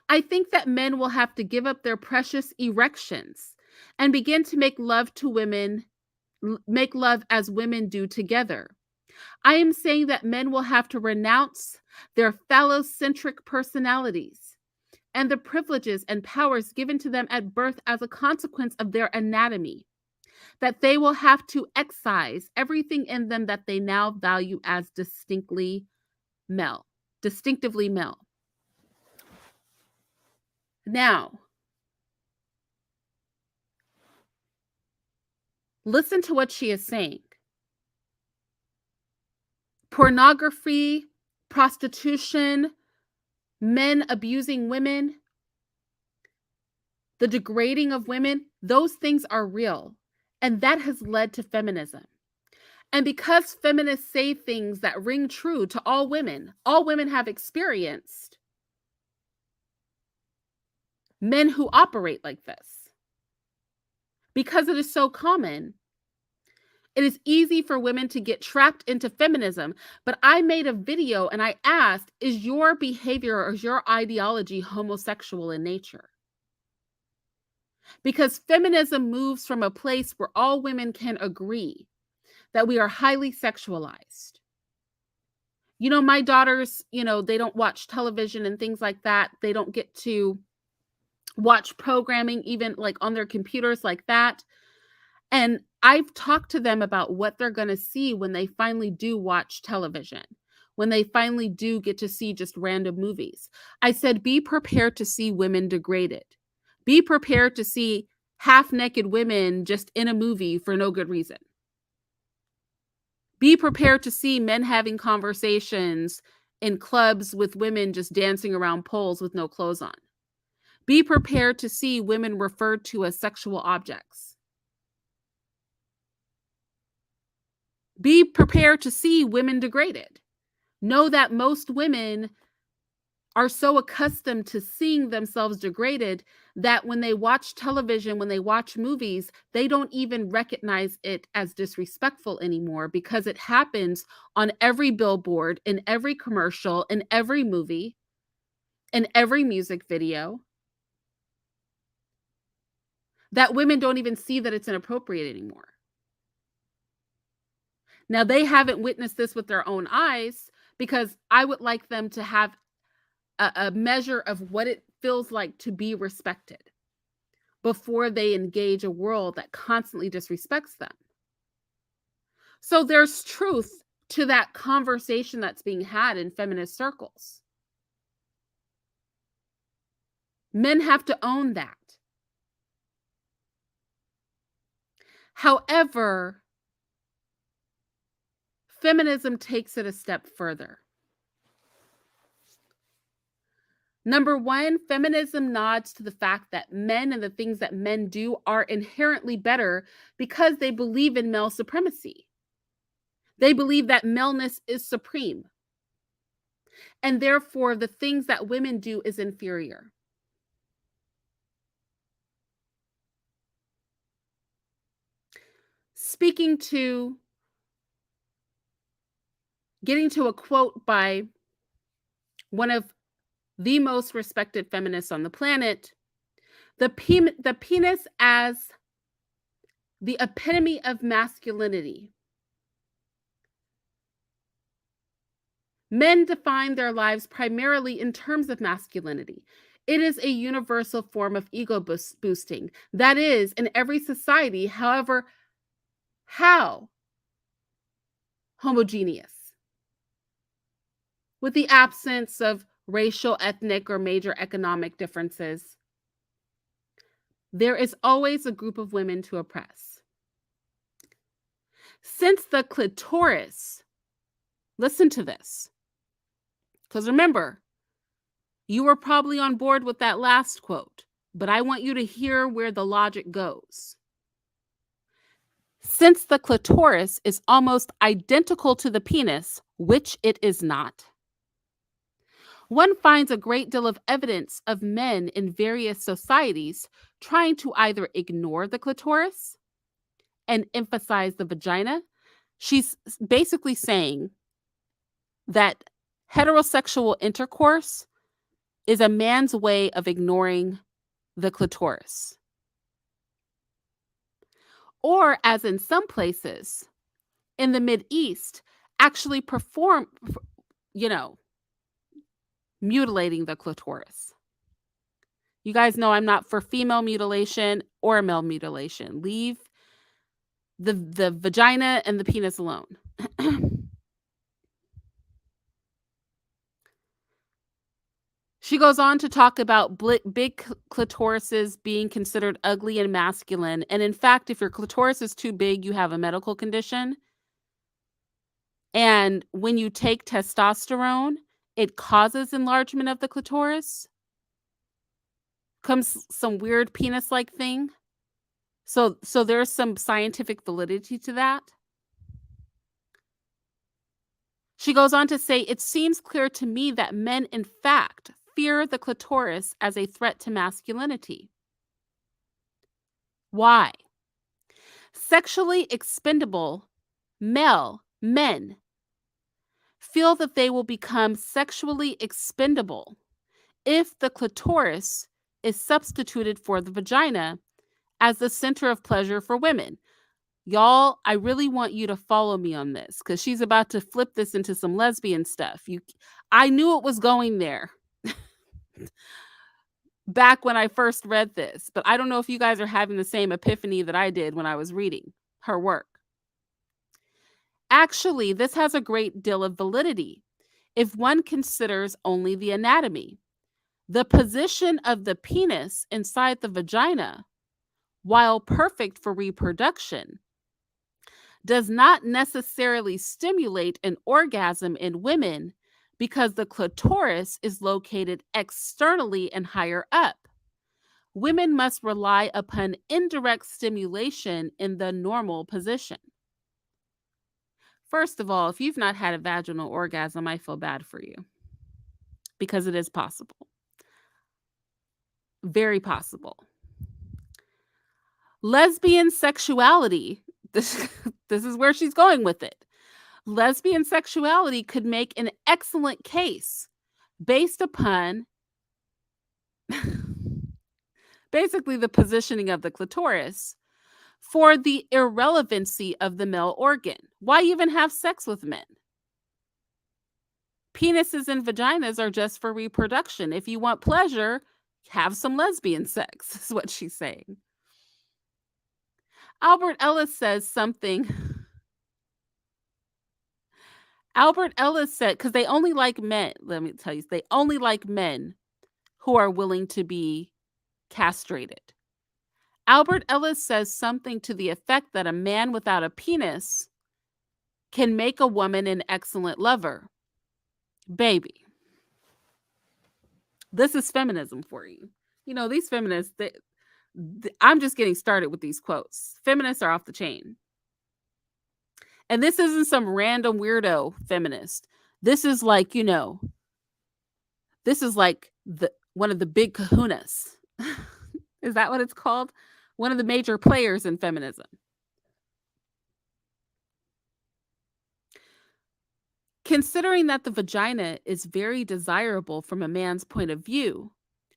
I think that men will have to give up their precious erections and begin to make love as women do together. I am saying that men will have to renounce their phallocentric personalities and the privileges and powers given to them at birth as a consequence of their anatomy. That they will have to excise everything in them that they now value as distinctively male. Now, listen to what she is saying. Pornography, prostitution, men abusing women, the degrading of women, those things are real. And that has led to feminism. And because feminists say things that ring true to all women have experienced men who operate like this. Because it is so common, it is easy for women to get trapped into feminism. But I made a video and I asked, is your behavior or is your ideology homosexual in nature? Because feminism moves from a place where all women can agree that we are highly sexualized. You know, my daughters, they don't watch television and things like that. They don't get to watch programming, even like on their computers like that. And I've talked to them about what they're going to see when they finally do watch television, when they finally do get to see just random movies. I said, be prepared to see women degraded. Be prepared to see half-naked women just in a movie for no good reason. Be prepared to see men having conversations in clubs with women just dancing around poles with no clothes on. Be prepared to see women referred to as sexual objects. Be prepared to see women degraded. Know that most women are so accustomed to seeing themselves degraded that when they watch television, when they watch movies, they don't even recognize it as disrespectful anymore because it happens on every billboard, in every commercial, in every movie, in every music video, that women don't even see that it's inappropriate anymore. Now, they haven't witnessed this with their own eyes because I would like them to have a measure of what it feels like to be respected before they engage a world that constantly disrespects them. So there's truth to that conversation that's being had in feminist circles. Men have to own that. However, feminism takes it a step further. Number one, feminism nods to the fact that men and the things that men do are inherently better because they believe in male supremacy. They believe that maleness is supreme. And therefore, the things that women do is inferior. Getting to a quote by one of the most respected feminists on the planet, the penis as the epitome of masculinity. Men define their lives primarily in terms of masculinity. It is a universal form of ego boosting. That is, in every society, however, how homogeneous, with the absence of racial, ethnic, or major economic differences, there is always a group of women to oppress. Since the clitoris, listen to this, because remember, you were probably on board with that last quote, but I want you to hear where the logic goes. Since the clitoris is almost identical to the penis, which it is not, one finds a great deal of evidence of men in various societies trying to either ignore the clitoris and emphasize the vagina. She's basically saying that heterosexual intercourse is a man's way of ignoring the clitoris. Or, as in some places in the Mideast, actually perform, mutilating the clitoris. You guys know I'm not for female mutilation or male mutilation. Leave the vagina and the penis alone. She goes on to talk about big clitorises being considered ugly and masculine. And in fact, if your clitoris is too big, you have a medical condition. And when you take testosterone, it causes enlargement of the clitoris. Comes some weird penis-like thing. So there's some scientific validity to that. She goes on to say, it seems clear to me that men, in fact, fear the clitoris as a threat to masculinity. Why? Sexually expendable male men feel that they will become sexually expendable if the clitoris is substituted for the vagina as the center of pleasure for women. Y'all, I really want you to follow me on this because she's about to flip this into some lesbian stuff. I knew it was going there back when I first read this, but I don't know if you guys are having the same epiphany that I did when I was reading her work. Actually, this has a great deal of validity if one considers only the anatomy. The position of the penis inside the vagina, while perfect for reproduction, does not necessarily stimulate an orgasm in women because the clitoris is located externally and higher up. Women must rely upon indirect stimulation in the normal position. First of all, if you've not had a vaginal orgasm, I feel bad for you because it is possible. Very possible. Lesbian sexuality, this is where she's going with it. Lesbian sexuality could make an excellent case based upon basically the positioning of the clitoris for the irrelevancy of the male organ. Why even have sex with men? Penises and vaginas are just for reproduction. If you want pleasure, have some lesbian sex, is what she's saying. Albert Ellis says something. Albert Ellis said, because they only like men, let me tell you, they only like men who are willing to be castrated. Albert Ellis says something to the effect that a man without a penis can make a woman an excellent lover. Baby. This is feminism for you. You know, these feminists, I'm just getting started with these quotes. Feminists are off the chain. And this isn't some random weirdo feminist. This is like, this is like one of the big kahunas. Is that what it's called? One of the major players in feminism. Considering that the vagina is very desirable from a man's point of view,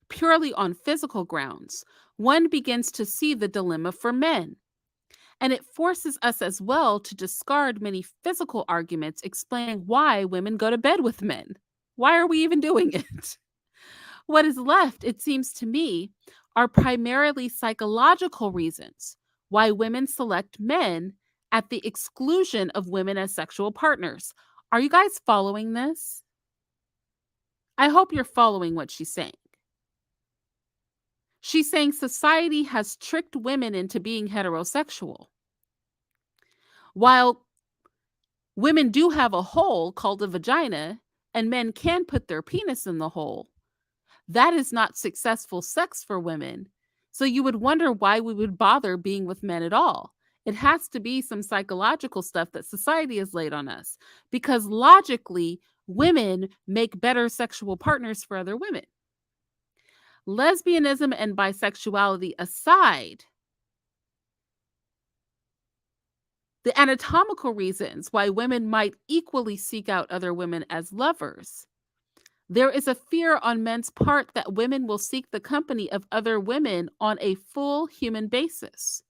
purely on physical grounds, one begins to see the dilemma for men. And it forces us as well to discard many physical arguments explaining why women go to bed with men. Why are we even doing it? What is left, it seems to me, are primarily psychological reasons why women select men at the exclusion of women as sexual partners. Are you guys following this? I hope you're following what she's saying. She's saying society has tricked women into being heterosexual. While women do have a hole called a vagina, and men can put their penis in the hole, that is not successful sex for women. So you would wonder why we would bother being with men at all. It has to be some psychological stuff that society has laid on us, because logically, women make better sexual partners for other women. Lesbianism and bisexuality aside, the anatomical reasons why women might equally seek out other women as lovers, there is a fear on men's part that women will seek the company of other women on a full human basis.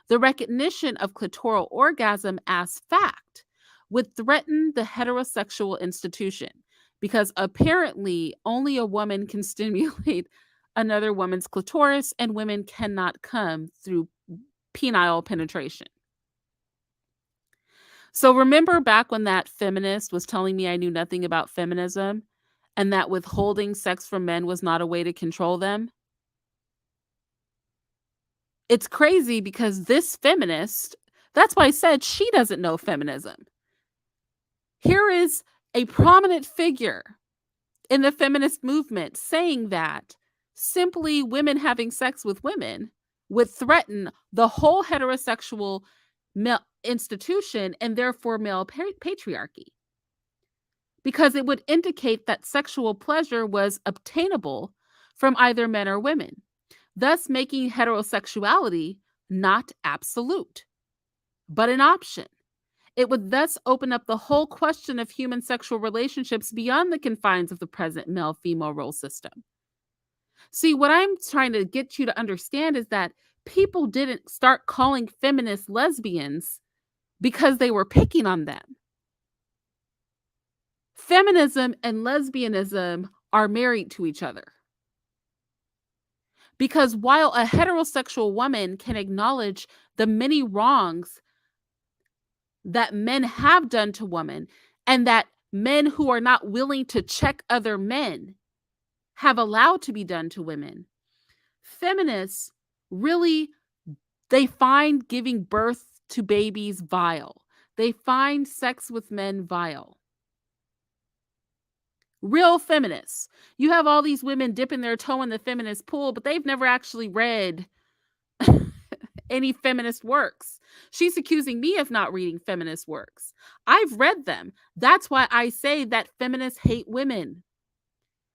The recognition of clitoral orgasm as fact would threaten the heterosexual institution, because apparently only a woman can stimulate another woman's clitoris, and women cannot come through penile penetration. So remember back when that feminist was telling me I knew nothing about feminism and that withholding sex from men was not a way to control them? It's crazy because this feminist, that's why I said she doesn't know feminism. Here is a prominent figure in the feminist movement saying that simply women having sex with women would threaten the whole heterosexual male institution and therefore male patriarchy. because it would indicate that sexual pleasure was obtainable from either men or women, thus making heterosexuality not absolute, but an option. It would thus open up the whole question of human sexual relationships beyond the confines of the present male-female role system. See, what I'm trying to get you to understand is that people didn't start calling feminists lesbians because they were picking on them. Feminism and lesbianism are married to each other. Because while a heterosexual woman can acknowledge the many wrongs that men have done to women, and that men who are not willing to check other men have allowed to be done to women, feminists really, they find giving birth to babies vile. They find sex with men vile. Real feminists. You have all these women dipping their toe in the feminist pool, but they've never actually read any feminist works. She's accusing me of not reading feminist works. I've read them. That's why I say that feminists hate women.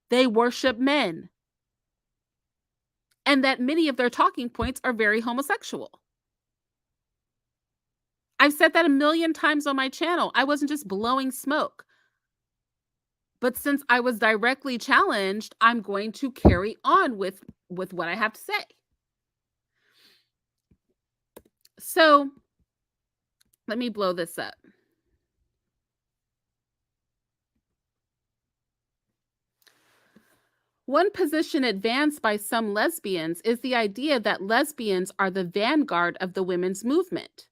They worship men. And that many of their talking points are very homosexual. I've said that a million times on my channel. I wasn't just blowing smoke. But since I was directly challenged, I'm going to carry on with what I have to say. So let me blow this up. One position advanced by some lesbians is the idea that lesbians are the vanguard of the women's movement.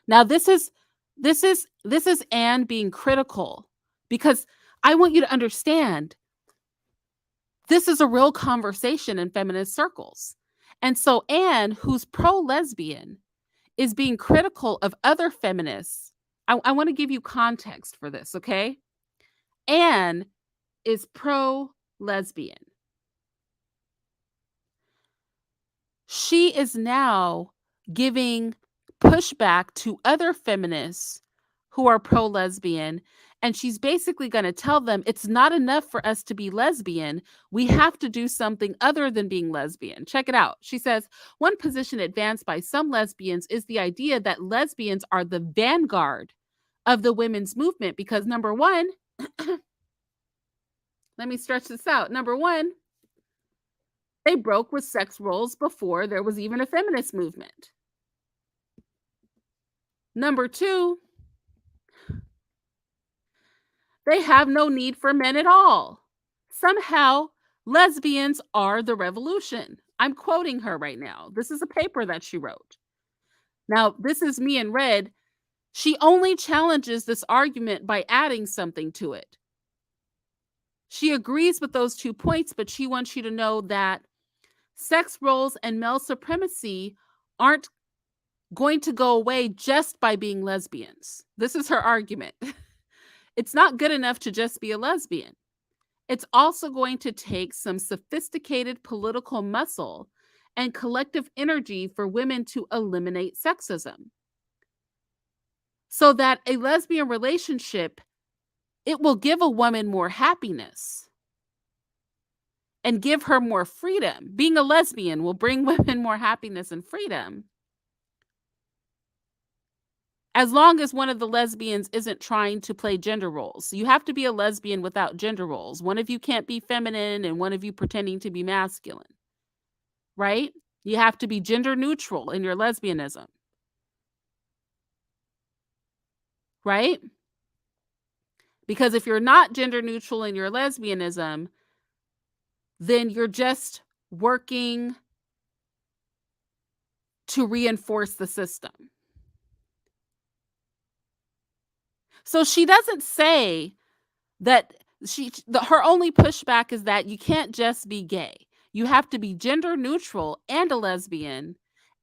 Now, this is Anne being critical, because I want you to understand this is a real conversation in feminist circles. And so Anne, who's pro-lesbian, is being critical of other feminists. I want to give you context for this, okay? Anne is pro-lesbian. She is now giving pushback to other feminists who are pro-lesbian, and she's basically going to tell them it's not enough for us to be lesbian. We have to do something other than being lesbian. Check it out. She says, one position advanced by some lesbians is the idea that lesbians are the vanguard of the women's movement because, number one, let me stretch this out. Number one, they broke with sex roles before there was even a feminist movement. Number two, they have no need for men at all. Somehow, lesbians are the revolution. I'm quoting her right now. This is a paper that she wrote. Now, this is me in red. She only challenges this argument by adding something to it. She agrees with those 2 points, but she wants you to know that sex roles and male supremacy aren't going to go away just by being lesbians. This is her argument. It's not good enough to just be a lesbian. It's also going to take some sophisticated political muscle and collective energy for women to eliminate sexism. So that a lesbian relationship, it will give a woman more happiness and give her more freedom. Being a lesbian will bring women more happiness and freedom, as long as one of the lesbians isn't trying to play gender roles. You have to be a lesbian without gender roles. One of you can't be feminine and one of you pretending to be masculine, right? You have to be gender neutral in your lesbianism, right? Because if you're not gender neutral in your lesbianism, then you're just working to reinforce the system. So she doesn't say that her only pushback is that you can't just be gay. You have to be gender neutral and a lesbian,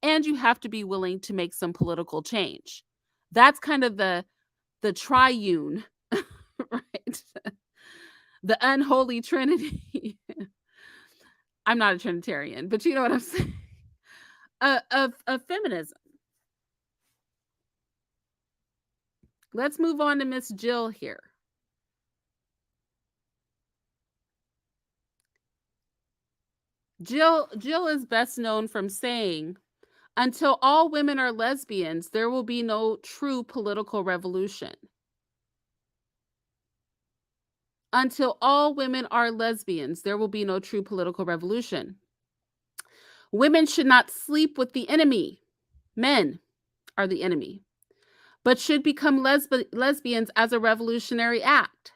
and you have to be willing to make some political change. That's kind of the triune, right? The unholy trinity. I'm not a Trinitarian, but you know what I'm saying? Of feminism. Let's move on to Miss Jill here. Jill is best known from saying, "Until all women are lesbians, there will be no true political revolution." Until all women are lesbians, there will be no true political revolution. Women should not sleep with the enemy. Men are the enemy, but should become lesbians as a revolutionary act.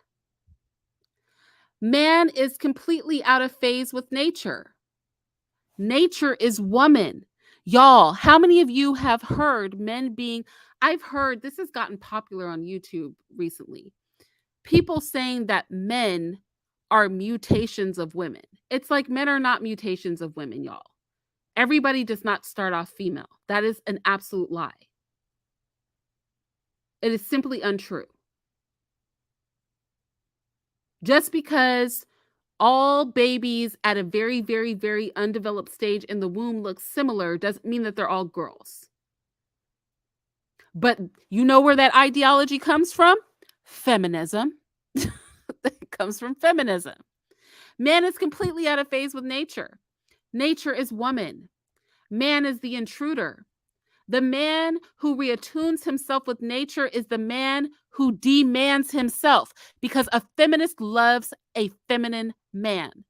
Man is completely out of phase with nature. Nature is woman. Y'all, how many of you have heard men being, I've heard, this has gotten popular on YouTube recently, people saying that men are mutations of women. It's like men are not mutations of women, y'all. Everybody does not start off female. That is an absolute lie. It is simply untrue. Just because all babies at a very, very, very undeveloped stage in the womb look similar doesn't mean that they're all girls. But you know where that ideology comes from? Feminism. It comes from feminism. Man is completely out of phase with nature. Nature is woman. Man is the intruder. The man who reattunes himself with nature is the man who demands himself, because a feminist loves a feminine man.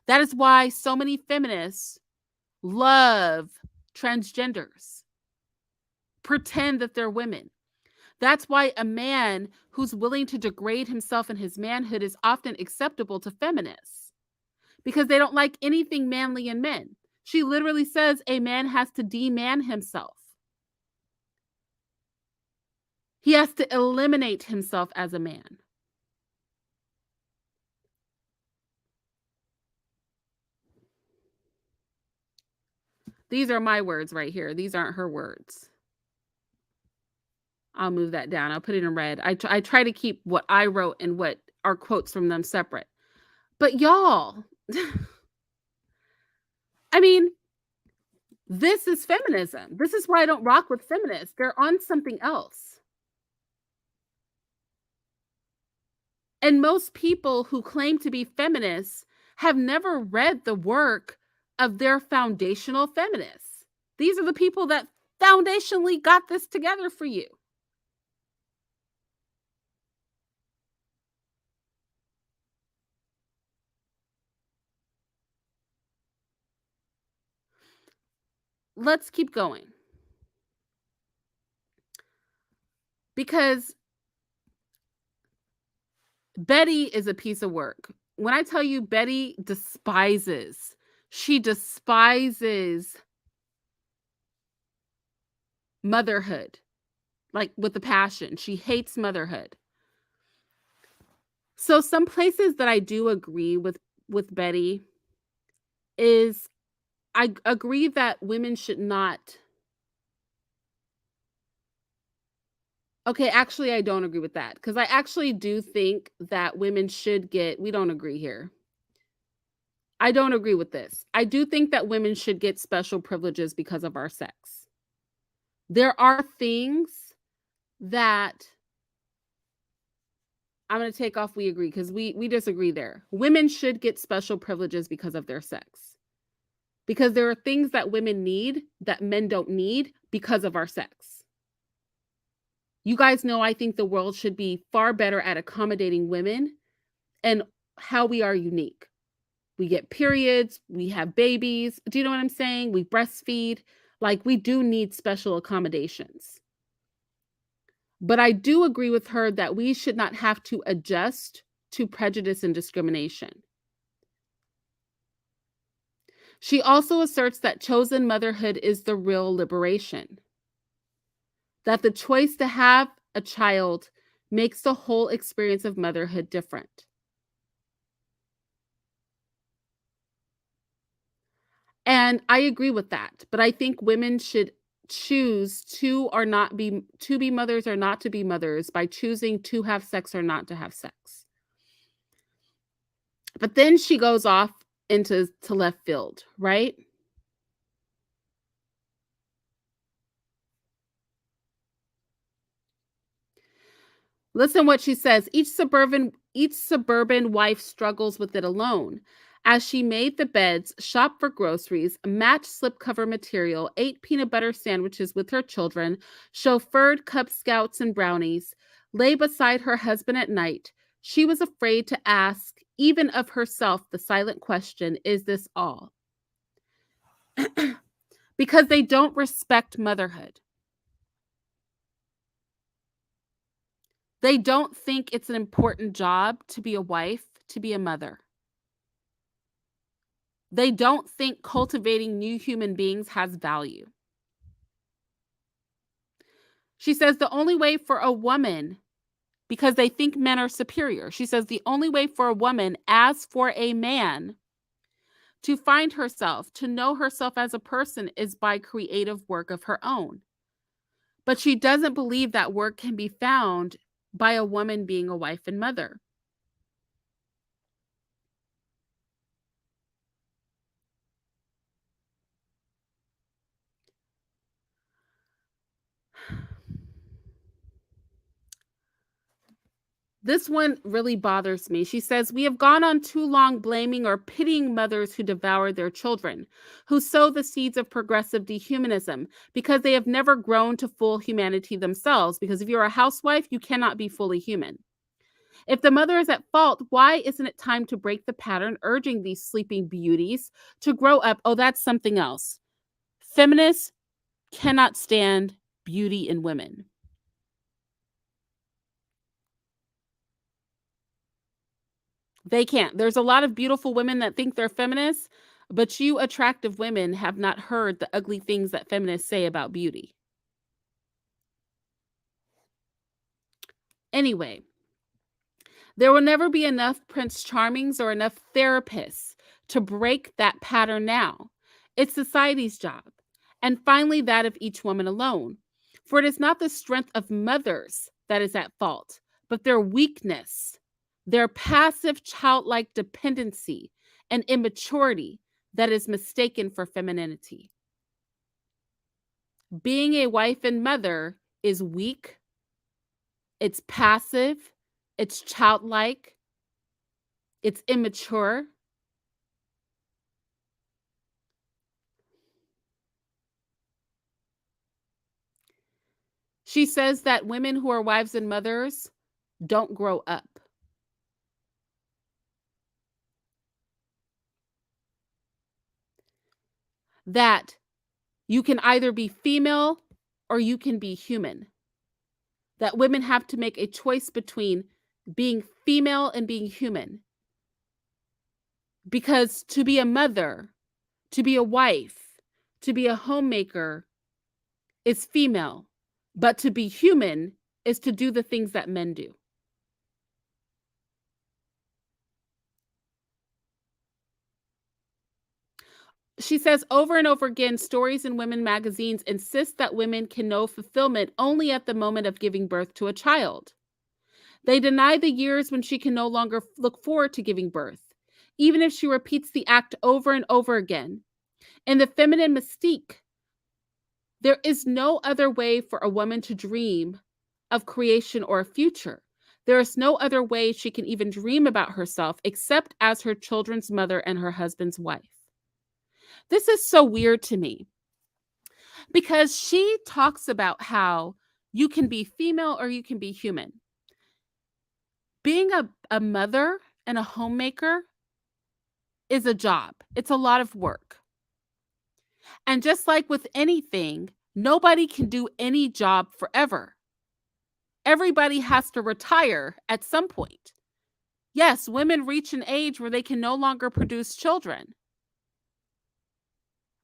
That is why so many feminists love transgenders, pretend that they're women. That's why a man who's willing to degrade himself and his manhood is often acceptable to feminists, because they don't like anything manly in men. She literally says a man has to de-man himself. He has to eliminate himself as a man. These are my words right here. These aren't her words. I'll move that down. I'll put it in red. I try to keep what I wrote and what are quotes from them separate. But y'all, I mean, this is feminism. This is why I don't rock with feminists. They're on something else. And most people who claim to be feminists have never read the work of their foundational feminists. These are the people that foundationally got this together for you. Let's keep going. Because Betty is a piece of work. When I tell you Betty she despises motherhood, like with a passion. She hates motherhood. So some places that I do agree with Betty is, I agree that women should not. Okay, actually, I don't agree with that, because I actually do think that women should get, we don't agree here. I don't agree with this. I do think that women should get special privileges because of our sex. There are things that I'm going to take off we agree, because we disagree there. Women should get special privileges because of their sex. Because there are things that women need that men don't need because of our sex. You guys know I think the world should be far better at accommodating women and how we are unique. We get periods, we have babies. Do you know what I'm saying? We breastfeed. Like, we do need special accommodations. But I do agree with her that we should not have to adjust to prejudice and discrimination. She also asserts that chosen motherhood is the real liberation. That the choice to have a child makes the whole experience of motherhood different. And I agree with that, but I think women should choose to be mothers or not to be mothers by choosing to have sex or not to have sex. But then she goes off into left field, right? Listen what she says. Each suburban wife struggles with it alone. As she made the beds, shopped for groceries, matched slipcover material, ate peanut butter sandwiches with her children, chauffeured Cub Scouts and brownies, lay beside her husband at night, she was afraid to ask, even of herself, the silent question, is this all? Because they don't respect motherhood. They don't think it's an important job to be a wife, to be a mother. They don't think cultivating new human beings has value. She says the only way for a woman, because they think men are superior, she says the only way for a woman, as for a man, to find herself, to know herself as a person is by creative work of her own. But she doesn't believe that work can be found by a woman being a wife and mother. This one really bothers me. She says, we have gone on too long blaming or pitying mothers who devour their children, who sow the seeds of progressive dehumanism, because they have never grown to full humanity themselves. Because if you're a housewife, you cannot be fully human. If the mother is at fault, why isn't it time to break the pattern, urging these sleeping beauties to grow up? Oh, that's something else. Feminists cannot stand beauty in women. They can't. There's a lot of beautiful women that think they're feminists, but you attractive women have not heard the ugly things that feminists say about beauty. Anyway, there will never be enough Prince Charmings or enough therapists to break that pattern now. It's society's job, and finally that of each woman alone. For it is not the strength of mothers that is at fault, but their weakness, their passive childlike dependency and immaturity that is mistaken for femininity. Being a wife and mother is weak, it's passive, it's childlike, it's immature. She says that women who are wives and mothers don't grow up. That you can either be female or you can be human. That women have to make a choice between being female and being human. Because to be a mother, to be a wife, to be a homemaker is female, but to be human is to do the things that men do. She says over and over again, stories in women magazines insist that women can know fulfillment only at the moment of giving birth to a child. They deny the years when she can no longer look forward to giving birth, even if she repeats the act over and over again. In the feminine mystique, there is no other way for a woman to dream of creation or a future. There is no other way she can even dream about herself except as her children's mother and her husband's wife. This is so weird to me because she talks about how you can be female or you can be human. Being a mother and a homemaker is a job. It's a lot of work. And just like with anything, nobody can do any job forever. Everybody has to retire at some point. Yes, women reach an age where they can no longer produce children.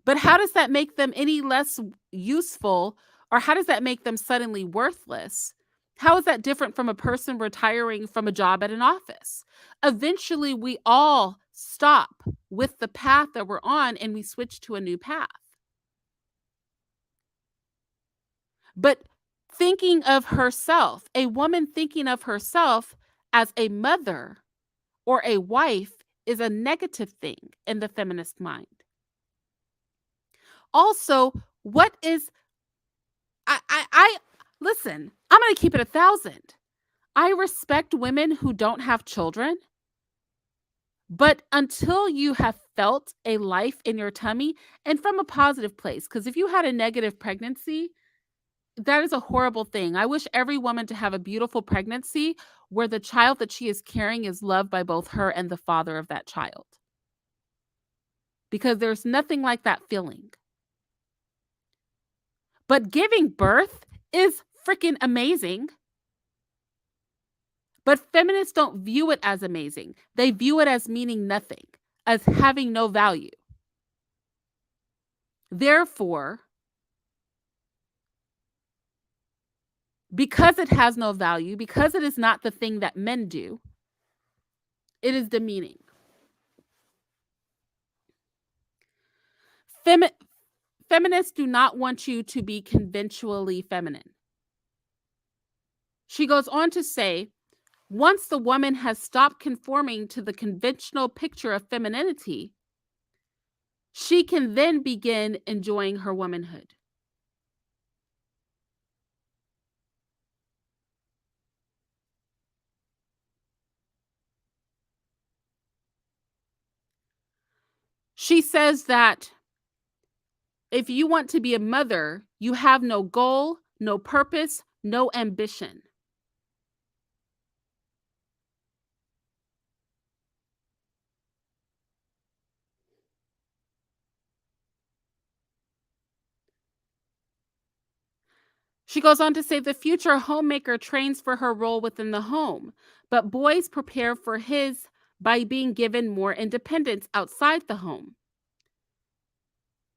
But how does that make them any less useful, or how does that make them suddenly worthless? How is that different from a person retiring from a job at an office? Eventually, we all stop with the path that we're on and we switch to a new path. But thinking of herself, a woman thinking of herself as a mother or a wife is a negative thing in the feminist mind. Also, what is I listen, I'm going to keep it 1,000. I respect women who don't have children, But until you have felt a life in your tummy, and from a positive place, because if you had a negative pregnancy, that is a horrible thing. I wish every woman to have a beautiful pregnancy where the child that she is carrying is loved by both her and the father of that child. Because there's nothing like that feeling. But giving birth is freaking amazing. But feminists don't view it as amazing. They view it as meaning nothing, as having no value. Therefore, because it has no value, because it is not the thing that men do, it is demeaning. Feminists do not want you to be conventionally feminine. She goes on to say, once the woman has stopped conforming to the conventional picture of femininity, she can then begin enjoying her womanhood. She says that if you want to be a mother, you have no goal, no purpose, no ambition. She goes on to say the future homemaker trains for her role within the home, but boys prepare for his by being given more independence outside the home.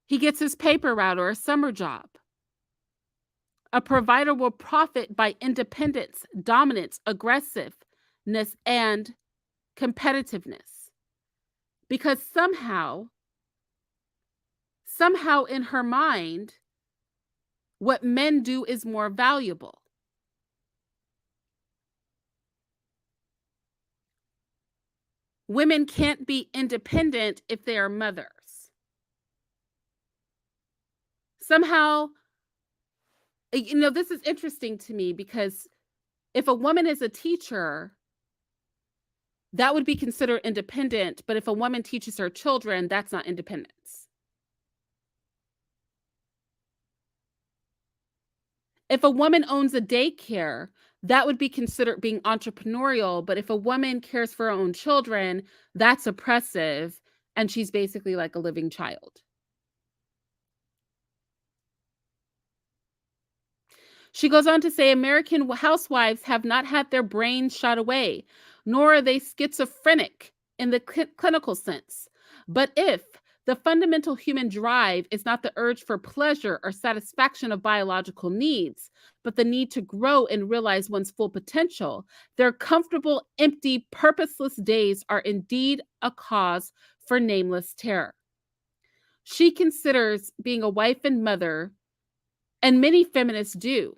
He gets his paper route or a summer job. A provider will profit by independence, dominance, aggressiveness, and competitiveness. Because somehow in her mind, what men do is more valuable. Women can't be independent if they are mothers. Somehow, this is interesting to me because if a woman is a teacher, that would be considered independent. But if a woman teaches her children, that's not independence. If a woman owns a daycare, that would be considered being entrepreneurial. But if a woman cares for her own children, that's oppressive. And she's basically like a living child. She goes on to say American housewives have not had their brains shot away, nor are they schizophrenic in the clinical sense. But if the fundamental human drive is not the urge for pleasure or satisfaction of biological needs, but the need to grow and realize one's full potential, their comfortable, empty, purposeless days are indeed a cause for nameless terror. She considers being a wife and mother, and many feminists do,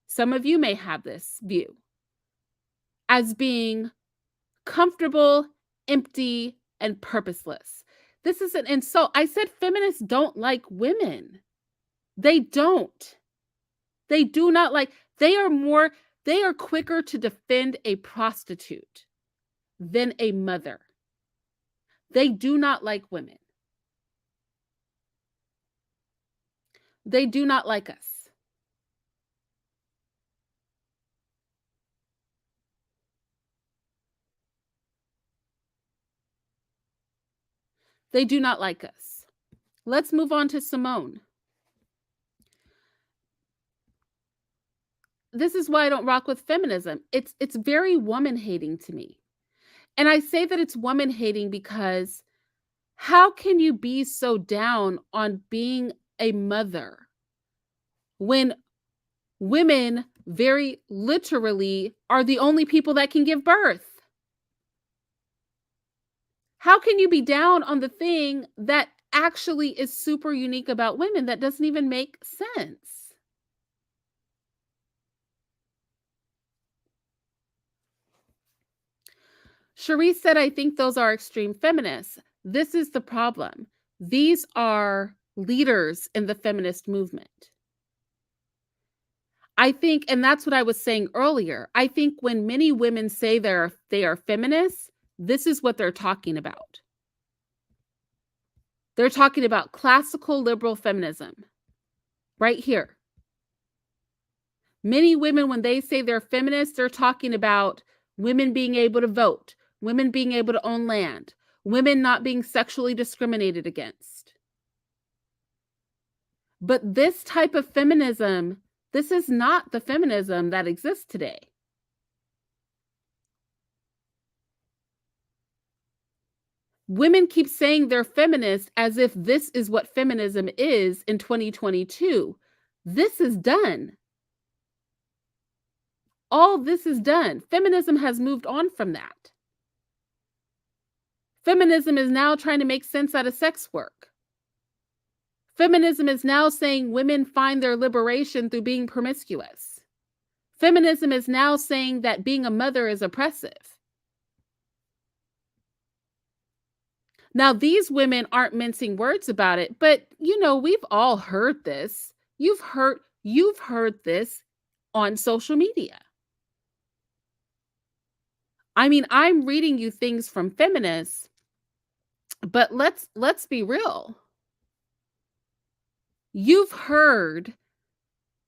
some of you may have this view, as being comfortable, empty, and purposeless. This is an insult. I said feminists don't like women. They don't. They do not like, they are quicker to defend a prostitute than a mother. They do not like women. They do not like us. They do not like us. Let's move on to Simone. This is why I don't rock with feminism. It's very woman-hating to me. And I say that it's woman-hating because how can you be so down on being a mother when women very literally are the only people that can give birth? How can you be down on the thing that actually is super unique about women that doesn't even make sense? Cherise said, I think those are extreme feminists. This is the problem. These are leaders in the feminist movement. I think, and that's what I was saying earlier, I think when many women say they are feminists, this is what they're talking about. They're talking about classical liberal feminism right here. Many women, when they say they're feminists, they're talking about women being able to vote, women being able to own land, women not being sexually discriminated against. But this type of feminism, this is not the feminism that exists today. Women keep saying they're feminists as if this is what feminism is in 2022. This is done. All this is done. Feminism has moved on from that. Feminism is now trying to make sense out of sex work. Feminism is now saying women find their liberation through being promiscuous. Feminism is now saying that being a mother is oppressive. Now, these women aren't mincing words about it, but we've all heard this. You've heard this on social media. I mean, I'm reading you things from feminists, but let's be real. You've heard,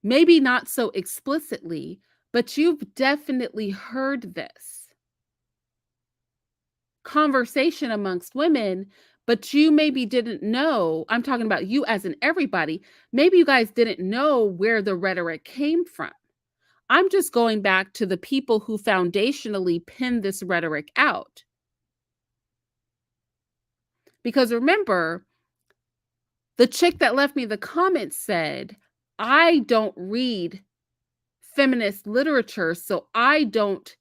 maybe not so explicitly, but you've definitely heard this conversation amongst women, but you maybe didn't know. I'm talking about you as in everybody. Maybe you guys didn't know where the rhetoric came from. I'm just going back to the people who foundationally pinned this rhetoric out. Because remember, the chick that left me the comment said, I don't read feminist literature, so I don't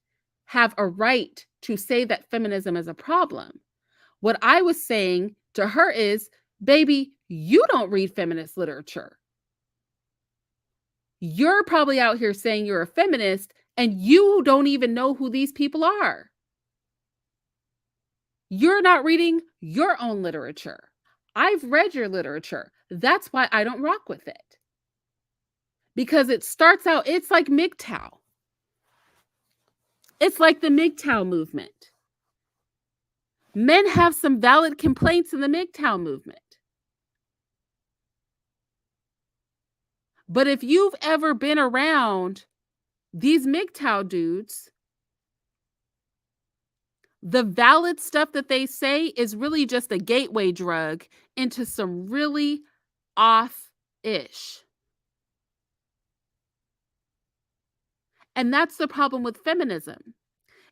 have a right to say that feminism is a problem. What I was saying to her is, baby, you don't read feminist literature. You're probably out here saying you're a feminist and you don't even know who these people are. You're not reading your own literature. I've read your literature. That's why I don't rock with it. Because it starts out, it's like MGTOW. It's like the MGTOW movement. Men have some valid complaints in the MGTOW movement. But if you've ever been around these MGTOW dudes, the valid stuff that they say is really just a gateway drug into some really off-ish. And that's the problem with feminism,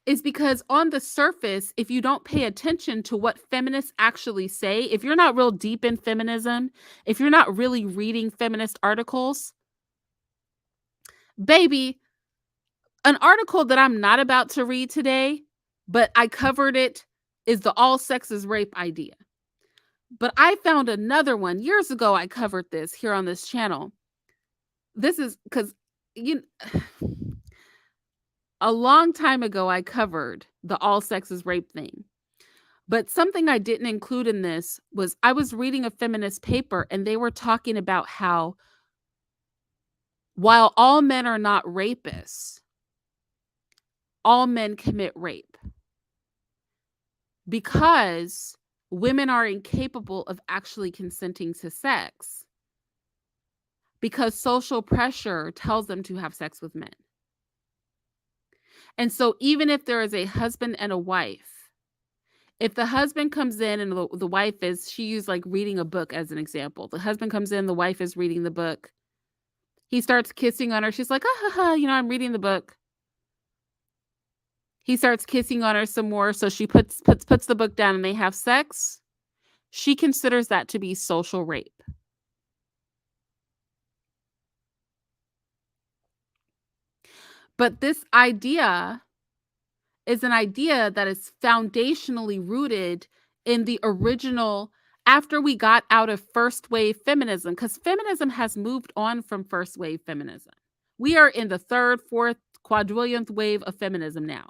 is because on the surface, if you don't pay attention to what feminists actually say, if you're not real deep in feminism, if you're not really reading feminist articles, baby, an article that I'm not about to read today, but I covered it, is the all sex is rape idea. But I found another one years ago. I covered this here on this channel. This is because a long time ago, I covered the all sex is rape thing. But something I didn't include in this was I was reading a feminist paper and they were talking about how while all men are not rapists, all men commit rape because women are incapable of actually consenting to sex because social pressure tells them to have sex with men. And so even if there is a husband and a wife, if the husband comes in and the wife is, she used like reading a book as an example. The husband comes in, the wife is reading the book. He starts kissing on her. She's like, I'm reading the book. He starts kissing on her some more. So she puts the book down and they have sex. She considers that to be social rape. But this idea is an idea that is foundationally rooted in the original, after we got out of first wave feminism, because feminism has moved on from first wave feminism. We are in the third, fourth, quadrillionth wave of feminism now.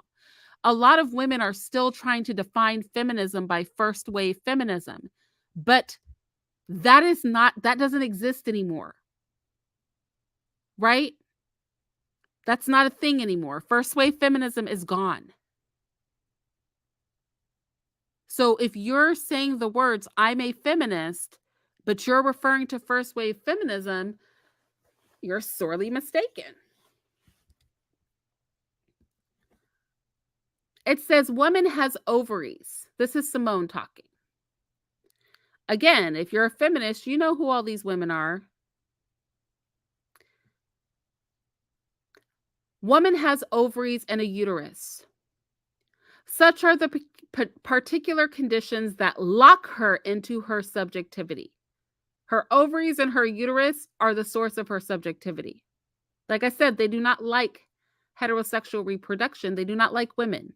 A lot of women are still trying to define feminism by first wave feminism, but that doesn't exist anymore. Right? That's not a thing anymore. First wave feminism is gone. So if you're saying the words, I'm a feminist, but you're referring to first wave feminism, you're sorely mistaken. It says woman has ovaries. This is Simone talking. Again, if you're a feminist, you know who all these women are. Woman has ovaries and a uterus. Such are the particular conditions that lock her into her subjectivity. Her ovaries and her uterus are the source of her subjectivity. Like I said, they do not like heterosexual reproduction. They do not like women.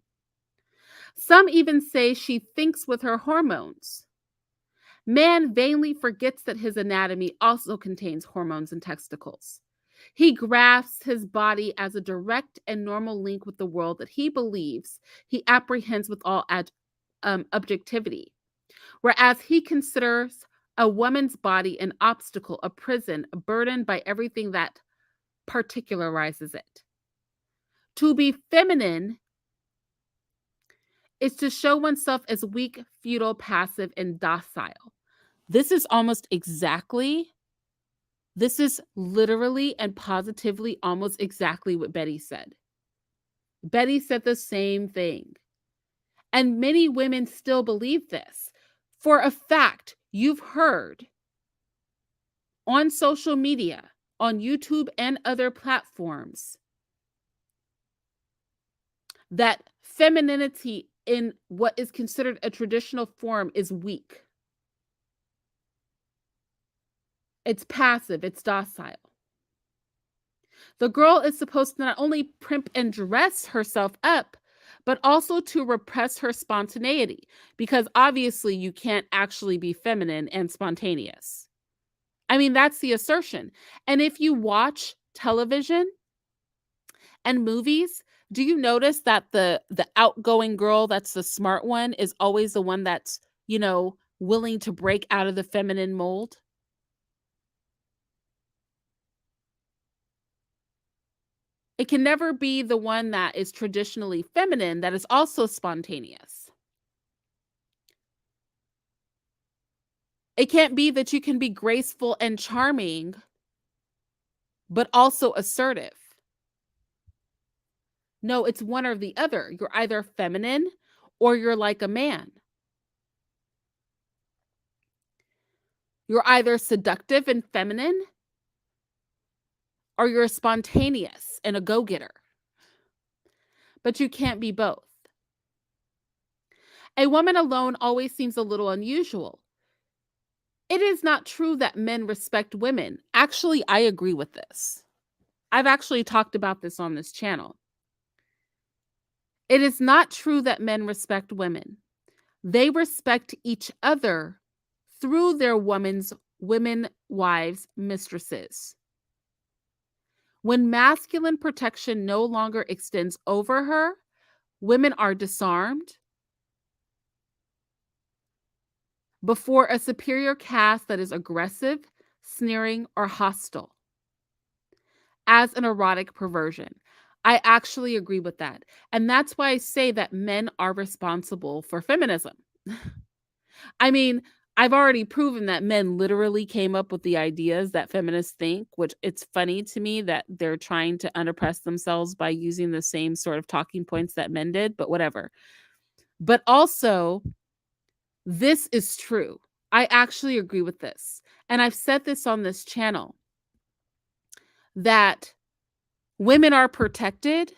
Some even say she thinks with her hormones. Man vainly forgets that his anatomy also contains hormones and testicles. He grasps his body as a direct and normal link with the world that he believes he apprehends with all objectivity, whereas he considers a woman's body an obstacle, a prison, a burden by everything that particularizes it. To be feminine is to show oneself as weak, futile, passive, and docile. This is literally and positively almost exactly what Betty said. Betty said the same thing. And many women still believe this. For a fact, you've heard on social media, on YouTube and other platforms, that femininity in what is considered a traditional form is weak. It's passive, it's docile. The girl is supposed to not only primp and dress herself up, but also to repress her spontaneity, because obviously you can't actually be feminine and spontaneous. I mean, that's the assertion. And if you watch television and movies, do you notice that the outgoing girl, that's the smart one, is always the one that's, willing to break out of the feminine mold? It can never be the one that is traditionally feminine that is also spontaneous. It can't be that you can be graceful and charming, but also assertive. No, it's one or the other. You're either feminine or you're like a man. You're either seductive and feminine or you're spontaneous and a go-getter. But you can't be both. A woman alone always seems a little unusual. It is not true that men respect women. Actually, I agree with this. I've actually talked about this on this channel. It is not true that men respect women. They respect each other through their women, wives, mistresses. When masculine protection no longer extends over her, women are disarmed before a superior caste that is aggressive, sneering, or hostile as an erotic perversion. I actually agree with that. And that's why I say that men are responsible for feminism. I mean, I've already proven that men literally came up with the ideas that feminists think, which it's funny to me that they're trying to unoppress themselves by using the same sort of talking points that men did, but whatever. But also, this is true. I actually agree with this. And I've said this on this channel, that women are protected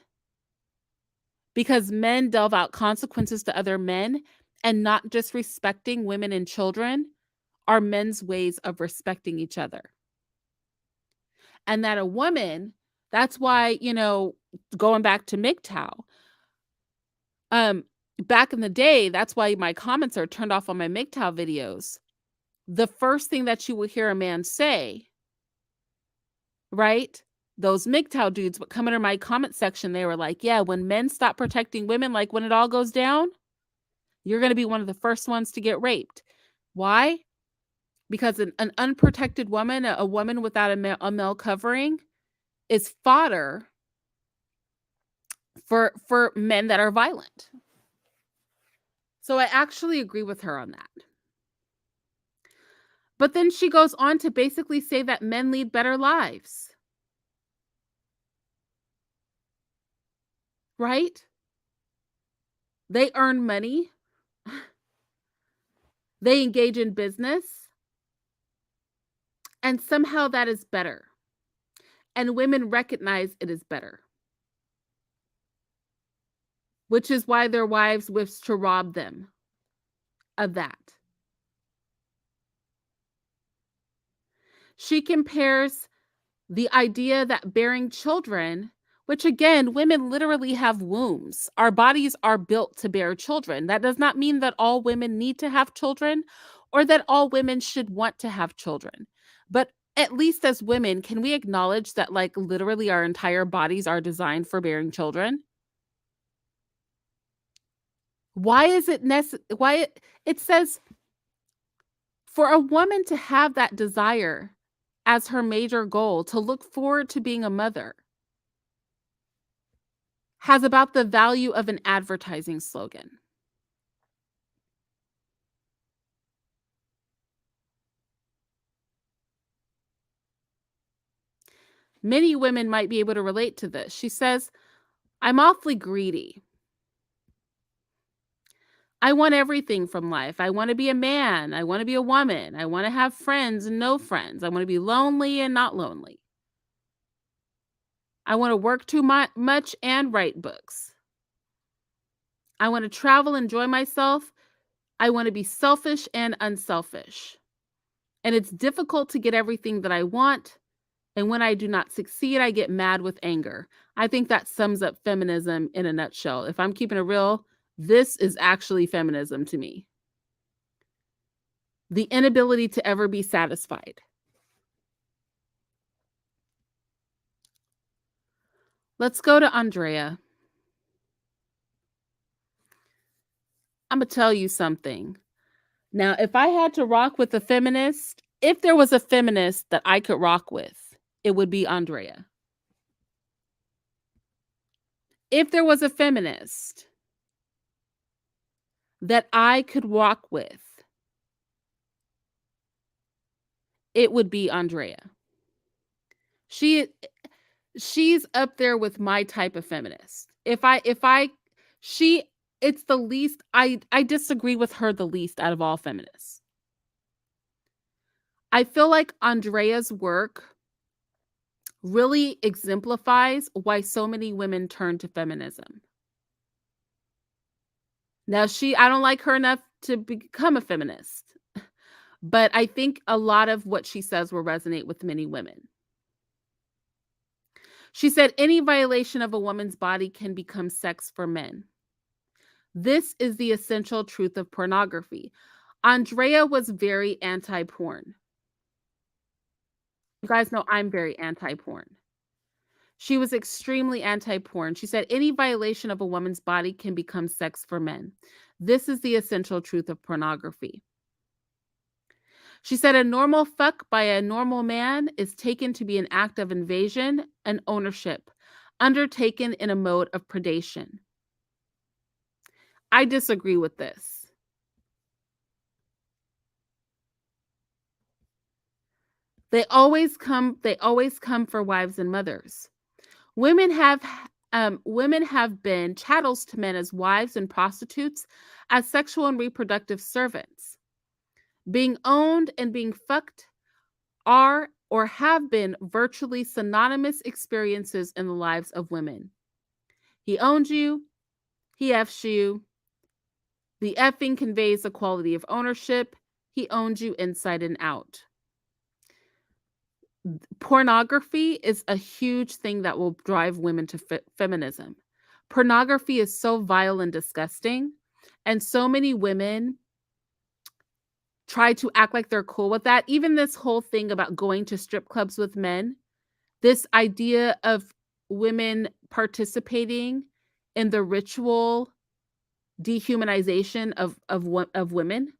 because men delve out consequences to other men, and not just respecting women and children are men's ways of respecting each other. And that a woman, that's why, going back to MGTOW, back in the day, that's why my comments are turned off on my MGTOW videos. The first thing that you will hear a man say, right? Those MGTOW dudes would come into my comment section. They were like, yeah, when men stop protecting women, like when it all goes down, you're going to be one of the first ones to get raped. Why? Because an unprotected woman, a woman without a male covering, is fodder for men that are violent. So I actually agree with her on that. But then she goes on to basically say that men lead better lives, right? They earn money, they engage in business, and somehow that is better. And women recognize it is better, which is why their wives wish to rob them of that. She compares the idea that bearing children, which again, women literally have wombs. Our bodies are built to bear children. That does not mean that all women need to have children or that all women should want to have children. But at least as women, can we acknowledge that, like, literally our entire bodies are designed for bearing children? Why is it necessary? It says for a woman to have that desire as her major goal, to look forward to being a mother, has about the value of an advertising slogan. Many women might be able to relate to this. She says, I'm awfully greedy. I want everything from life. I want to be a man. I want to be a woman. I want to have friends and no friends. I want to be lonely and not lonely. I want to work too much and write books. I want to travel, enjoy myself. I want to be selfish and unselfish. And it's difficult to get everything that I want. And when I do not succeed, I get mad with anger. I think that sums up feminism in a nutshell. If I'm keeping it real, this is actually feminism to me. The inability to ever be satisfied. Let's go to Andrea. I'm going to tell you something. Now, if I had to rock with a feminist, if there was a feminist that I could rock with, it would be Andrea. If there was a feminist that I could walk with, it would be Andrea. She's up there with my type of feminist. It's the least, I disagree with her the least out of all feminists. I feel like Andrea's work really exemplifies why so many women turn to feminism. Now, I don't like her enough to become a feminist, but I think a lot of what she says will resonate with many women. She said, any violation of a woman's body can become sex for men. This is the essential truth of pornography. Andrea was very anti-porn. You guys know I'm very anti-porn. She was extremely anti-porn. She said, any violation of a woman's body can become sex for men. This is the essential truth of pornography. She said, a normal fuck by a normal man is taken to be an act of invasion and ownership, undertaken in a mode of predation. I disagree with this. They always come for wives and mothers. Women have been chattels to men as wives and prostitutes, as sexual and reproductive servants. Being owned and being fucked are or have been virtually synonymous experiences in the lives of women. He owned you, he F's you. The effing conveys a quality of ownership. He owned you inside and out. Pornography is a huge thing that will drive women to feminism. Pornography is so vile and disgusting, and so many women try to act like they're cool with that. Even this whole thing about going to strip clubs with men, this idea of women participating in the ritual dehumanization of women,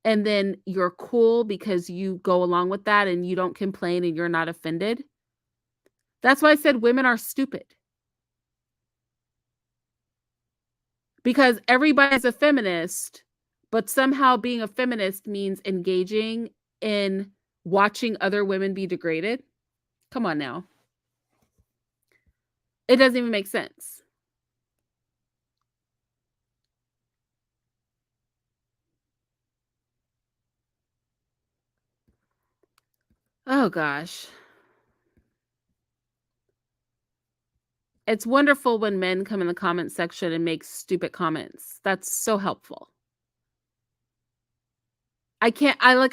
and then you're cool because you go along with that and you don't complain and you're not offended. That's why I said women are stupid. Because everybody's a feminist, but somehow being a feminist means engaging in watching other women be degraded. Come on now. It doesn't even make sense. Oh gosh. It's wonderful when men come in the comment section and make stupid comments. That's so helpful. I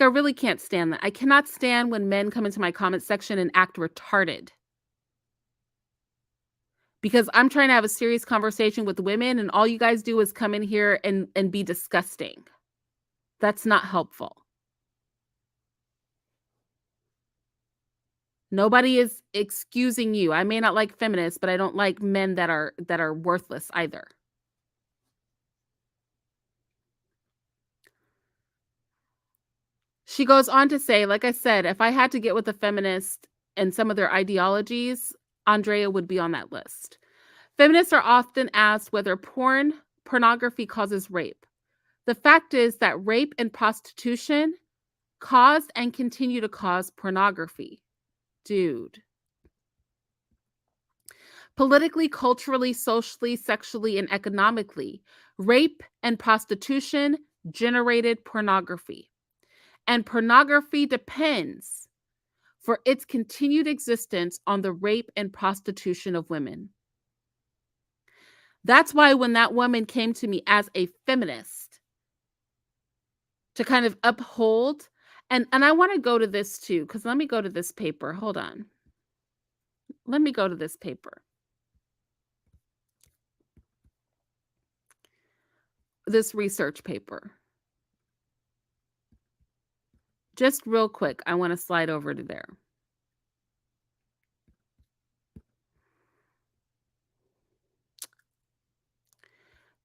really can't stand that. I cannot stand when men come into my comment section and act retarded. Because I'm trying to have a serious conversation with women and all you guys do is come in here and be disgusting. That's not helpful. Nobody is excusing you. I may not like feminists, but I don't like men that are worthless either. She goes on to say, like I said, if I had to get with a feminist and some of their ideologies, Andrea would be on that list. Feminists are often asked whether pornography causes rape. The fact is that rape and prostitution caused and continue to cause pornography. Dude. Politically, culturally, socially, sexually, and economically, rape and prostitution generated pornography. And pornography depends for its continued existence on the rape and prostitution of women. That's why when that woman came to me as a feminist to kind of uphold, and I want to go to this too, because let me go to this paper. Hold on. Let me go to this paper. This research paper. Just real quick, I want to slide over to there.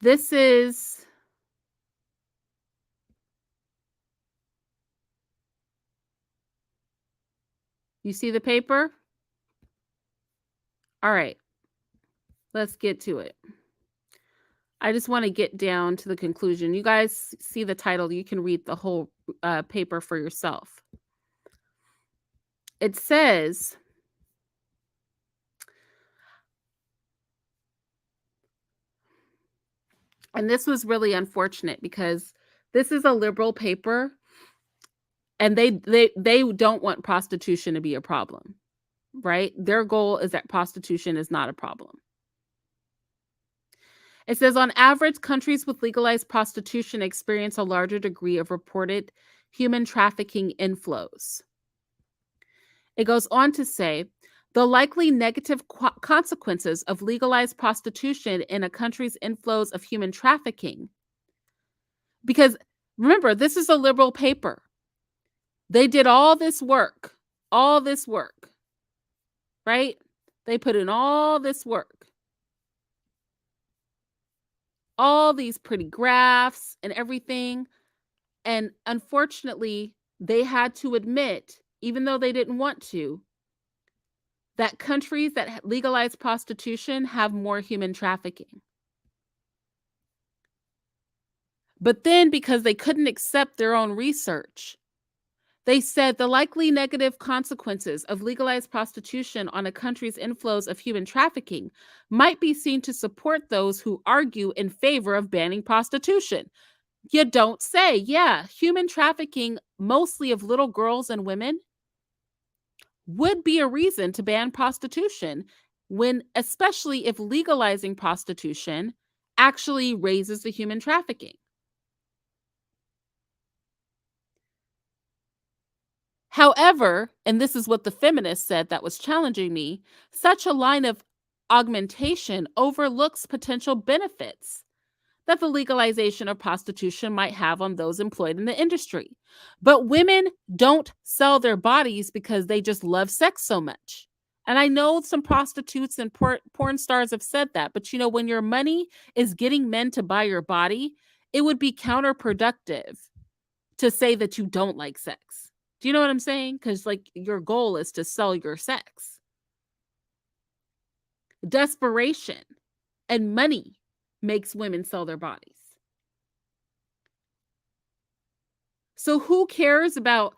This is you see the paper? All right. Let's get to it. I just want to get down to the conclusion. You guys see the title. You can read the whole paper for yourself. It says, and this was really unfortunate because this is a liberal paper and they don't want prostitution to be a problem, right? Their goal is that prostitution is not a problem. It says, on average, countries with legalized prostitution experience a larger degree of reported human trafficking inflows. It goes on to say, the likely negative consequences of legalized prostitution in a country's inflows of human trafficking. Because remember, this is a liberal paper. They did all this work, right? They put in all this work. All these pretty graphs and everything. And unfortunately, they had to admit, even though they didn't want to, that countries that legalize prostitution have more human trafficking. But then, because they couldn't accept their own research, they said the likely negative consequences of legalized prostitution on a country's inflows of human trafficking might be seen to support those who argue in favor of banning prostitution. You don't say. Yeah, human trafficking, mostly of little girls and women, would be a reason to ban prostitution, when, especially if legalizing prostitution actually raises the human trafficking. However, and this is what the feminist said that was challenging me, such a line of augmentation overlooks potential benefits that the legalization of prostitution might have on those employed in the industry. But women don't sell their bodies because they just love sex so much. And I know some prostitutes and porn stars have said that, but when your money is getting men to buy your body, it would be counterproductive to say that you don't like sex. Do you know what I'm saying? Because your goal is to sell your sex. Desperation and money makes women sell their bodies. So who cares about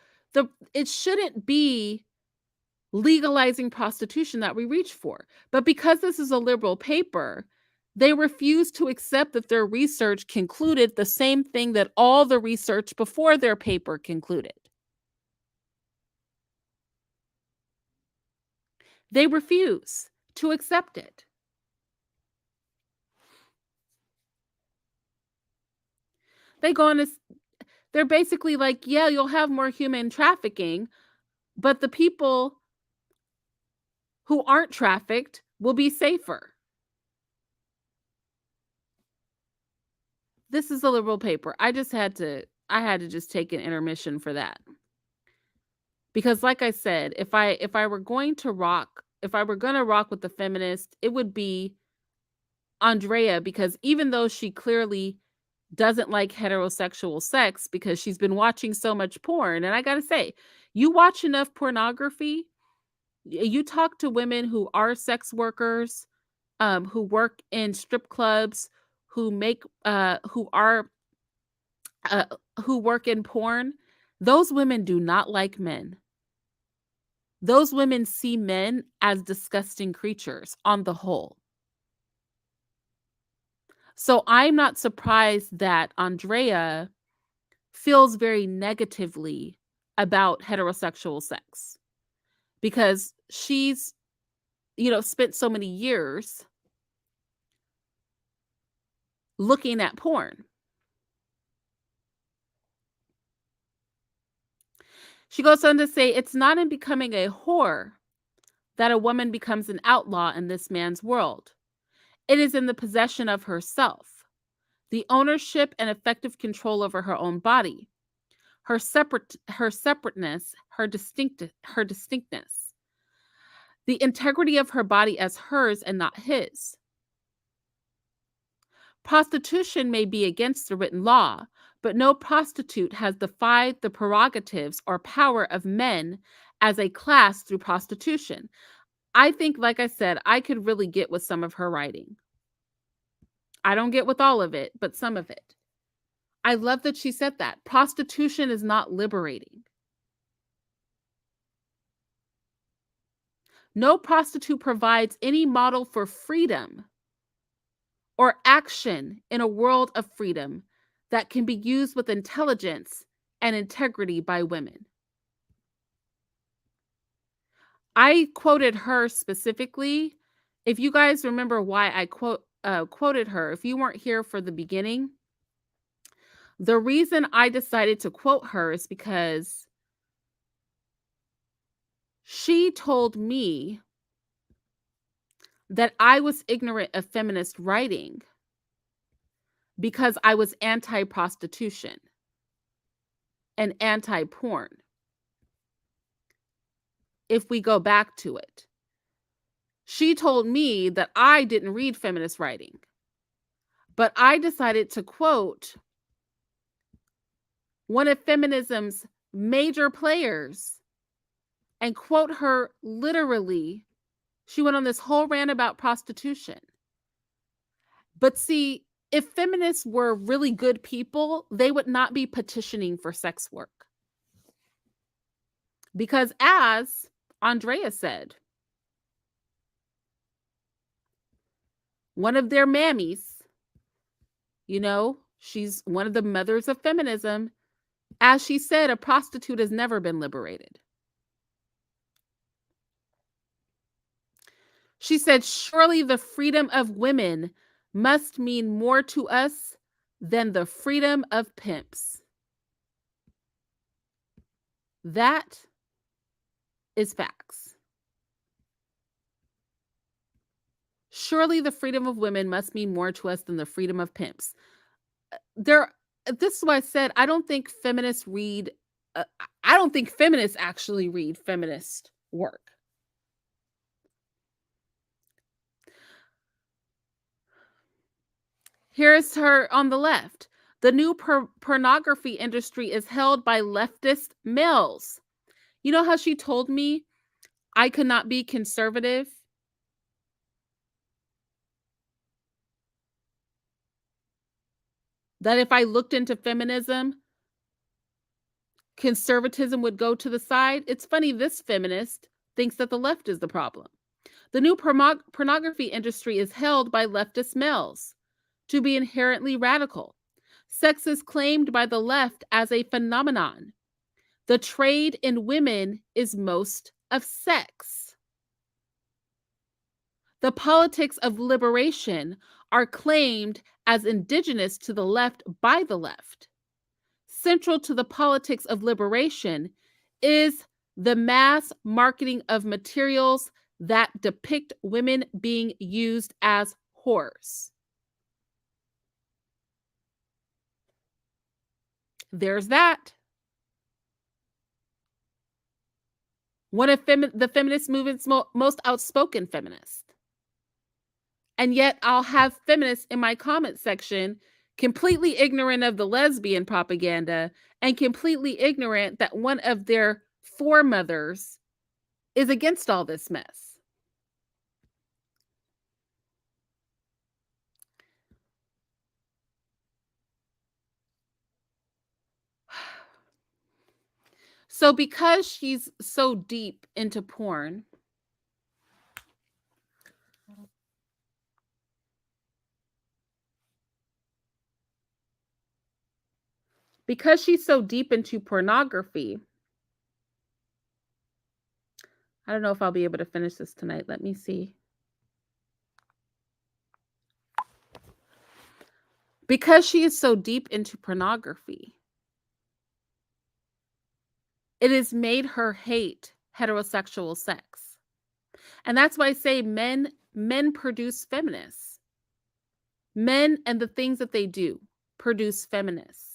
it shouldn't be legalizing prostitution that we reach for. But because this is a liberal paper, they refuse to accept that their research concluded the same thing that all the research before their paper concluded. They refuse to accept it. They go on this, they're basically like, yeah, you'll have more human trafficking, but the people who aren't trafficked will be safer. This is a liberal paper. I had to just take an intermission for that. Because like I said, if I were going to rock with the feminist, it would be Andrea, because even though she clearly doesn't like heterosexual sex because she's been watching so much porn, and I got to say, you watch enough pornography, you talk to women who are sex workers, who work in strip clubs, who make uh who work in porn, those women do not like men. Those women see men as disgusting creatures on the whole. So I'm not surprised that Andrea feels very negatively about heterosexual sex, because she's, spent so many years looking at porn. She goes on to say, it's not in becoming a whore that a woman becomes an outlaw in this man's world. It is in the possession of herself, the ownership and effective control over her own body, her separateness, her distinctness, the integrity of her body as hers and not his. Prostitution may be against the written law, but no prostitute has defied the prerogatives or power of men as a class through prostitution. I think, like I said, I could really get with some of her writing. I don't get with all of it, but some of it. I love that she said that. Prostitution is not liberating. No prostitute provides any model for freedom or action in a world of freedom that can be used with intelligence and integrity by women. I quoted her specifically. If you guys remember why I quoted her, if you weren't here for the beginning, the reason I decided to quote her is because she told me that I was ignorant of feminist writing because I was anti-prostitution and anti-porn. If we go back to it, she told me that I didn't read feminist writing, but I decided to quote one of feminism's major players and quote her literally. She went on this whole rant about prostitution. But see, if feminists were really good people, they would not be petitioning for sex work. Because as Andrea said, one of their mammies, she's one of the mothers of feminism. As she said, a prostitute has never been liberated. She said, surely the freedom of women must mean more to us than the freedom of pimps. That is facts. Surely the freedom of women must mean more to us than the freedom of pimps. This is why I said I don't think feminists read. I don't think feminists actually read feminist work. Here's her on the left. The new pornography industry is held by leftist males. You know how she told me I could not be conservative? that if I looked into feminism, conservatism would go to the side. It's funny, this feminist thinks that the left is the problem. The new pornography industry is held by leftist males to be inherently radical. Sex is claimed by the left as a phenomenon. The trade in women is most of sex. The politics of liberation are claimed as indigenous to the left by the left. Central to the politics of liberation is the mass marketing of materials that depict women being used as whores. There's that. One of the feminist movement's most outspoken feminists. And yet I'll have feminists in my comment section completely ignorant of the lesbian propaganda and completely ignorant that one of their foremothers is against all this mess. So because she's so deep into porn, because she's so deep into pornography, I don't know if I'll be able to finish this tonight. Let me see. Because she is so deep into pornography, it has made her hate heterosexual sex. And that's why I say men produce feminists. Men and the things that they do produce feminists.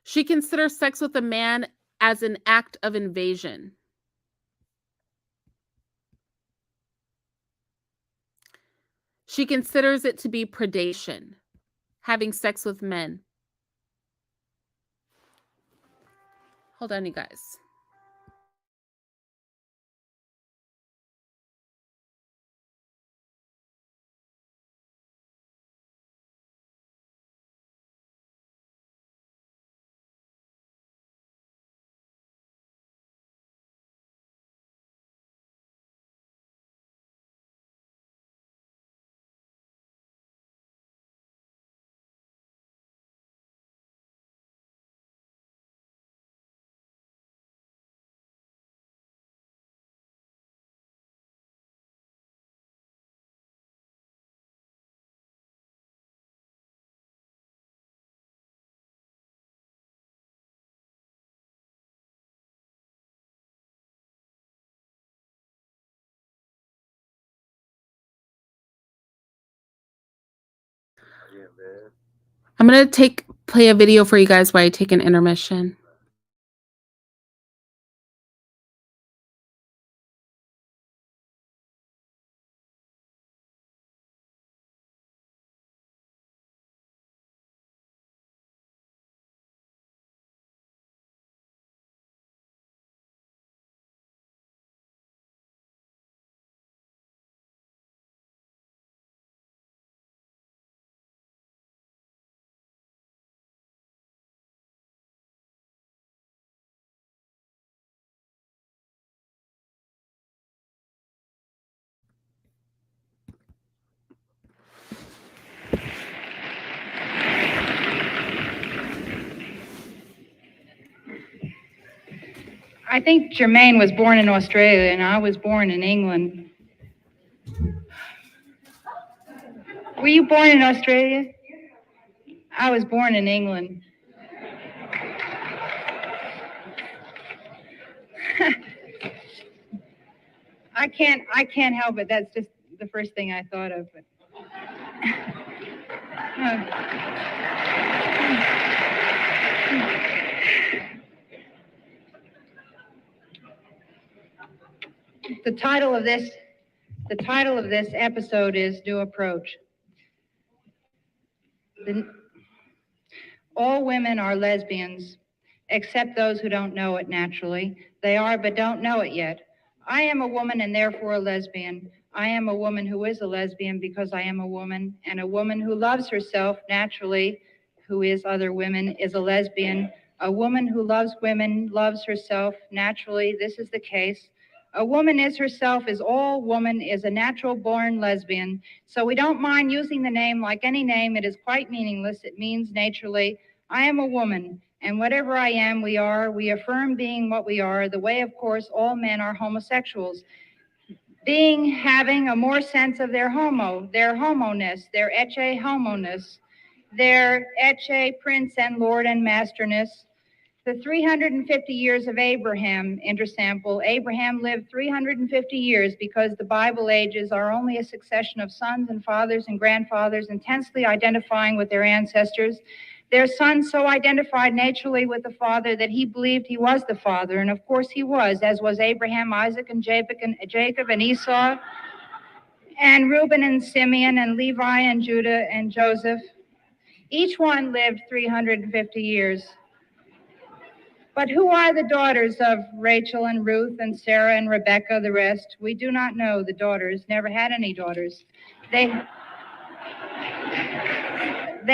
She considers sex with a man as an act of invasion. She considers it to be predation, having sex with men. Hold on, you guys. I'm going to play a video for you guys while I take an intermission. I think Jermaine was born in Australia and I was born in England. Were you born in Australia? I was born in England. I can't help it. That's just the first thing I thought of. But... The title of this episode is New Approach. All women are lesbians, except those who don't know it naturally. They are, but don't know it yet. I am a woman and therefore a lesbian. I am a woman who is a lesbian because I am a woman, and a woman who loves herself naturally, who is other women, is a lesbian. A woman who loves women loves herself naturally. This is the case. A woman is herself, is all woman, is a natural born lesbian. So we don't mind using the name like any name. It is quite meaningless. It means naturally, I am a woman, and whatever I am, we are. We affirm being what we are, the way, of course, all men are homosexuals. Being, having a more sense of their homoness, their ecce homoness, their ecce prince and lord and masterness. The 350 years of Abraham, intersample. Abraham lived 350 years because the Bible ages are only a succession of sons and fathers and grandfathers intensely identifying with their ancestors. Their son so identified naturally with the father that he believed he was the father, and of course he was, as was Abraham, Isaac, and Jacob and Esau, and Reuben and Simeon and Levi and Judah and Joseph. Each one lived 350 years. But who are the daughters of Rachel and Ruth and Sarah and Rebecca, the rest? We do not know the daughters, never had any daughters. They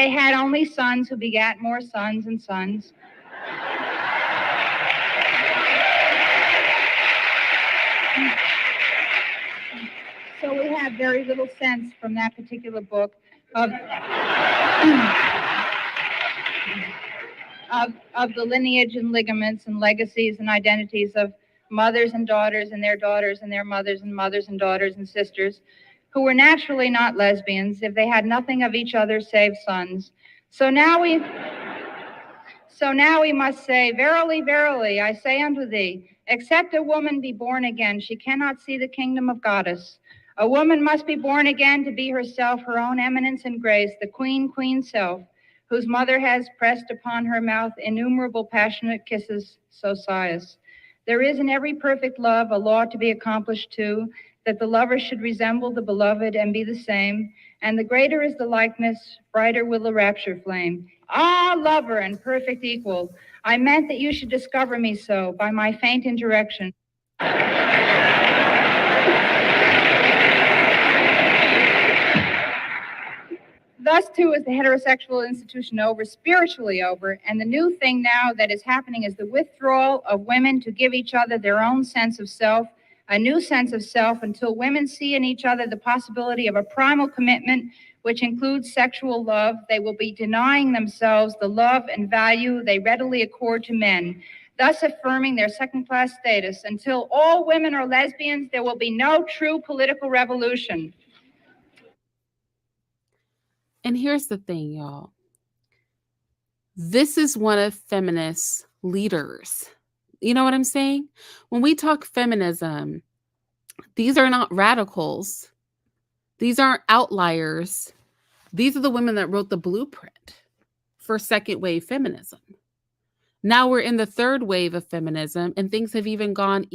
had only sons who begat more sons and sons. So we have very little sense from that particular book of the lineage and ligaments and legacies and identities of mothers and daughters and their mothers and daughters and sisters who were naturally not lesbians if they had nothing of each other save sons. So now we must say, verily, verily, I say unto thee, except a woman be born again, she cannot see the kingdom of Goddess. A woman must be born again to be herself, her own eminence and grace, the queen self, whose mother has pressed upon her mouth innumerable passionate kisses, so sighs. There is in every perfect love a law to be accomplished too, that the lover should resemble the beloved and be the same, and the greater is the likeness, brighter will the rapture flame. Ah, lover and perfect equal, I meant that you should discover me so by my faint indirection. Thus, too, is the heterosexual institution over, spiritually over, and the new thing now that is happening is the withdrawal of women to give each other their own sense of self, a new sense of self, until women see in each other the possibility of a primal commitment, which includes sexual love. They will be denying themselves the love and value they readily accord to men, thus affirming their second-class status. Until all women are lesbians, there will be no true political revolution. And here's the thing, y'all. This is one of feminist leaders. You know what I'm saying? When we talk feminism, these are not radicals. These aren't outliers. These are the women that wrote the blueprint for second wave feminism. Now we're in the third wave of feminism, and things have even gone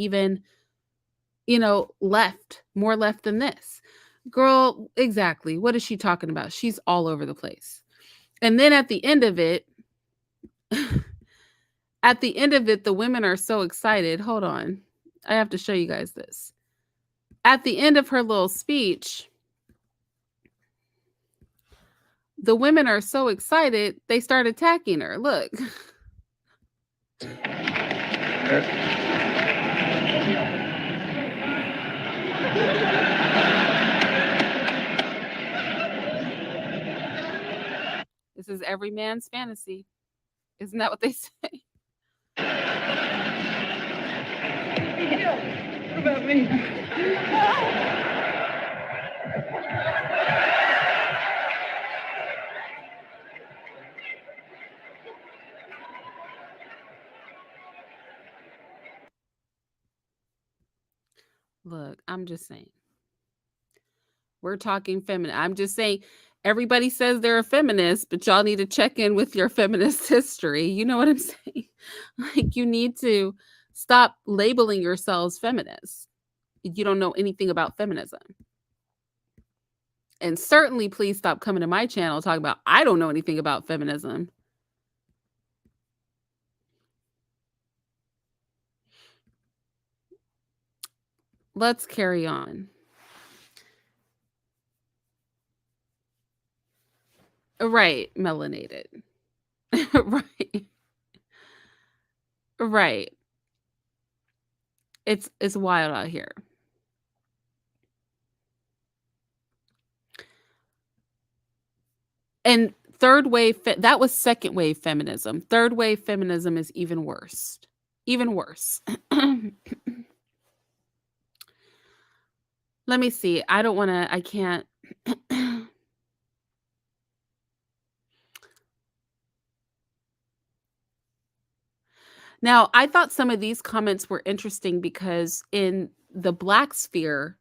left, more left than this. Girl, exactly. What is she talking about? She's all over the place. And then at the end of it, the women are so excited. Hold on. I have to show you guys this. At the end of her little speech, the women are so excited, they start attacking her. Look. This is every man's fantasy. Isn't that what they say? What about me? Look, I'm just saying. We're talking feminine. I'm just saying everybody says they're a feminist, but y'all need to check in with your feminist history. You know what I'm saying? Like, you need to stop labeling yourselves feminists. You don't know anything about feminism. And certainly please stop coming to my channel talking about I don't know anything about feminism. Let's carry on. Right, melanated. Right. Right. It's wild out here. And third wave that was second wave feminism. Third wave feminism is even worse. Even worse. Let me see. I can't. Now, I thought some of these comments were interesting because in the Black sphere,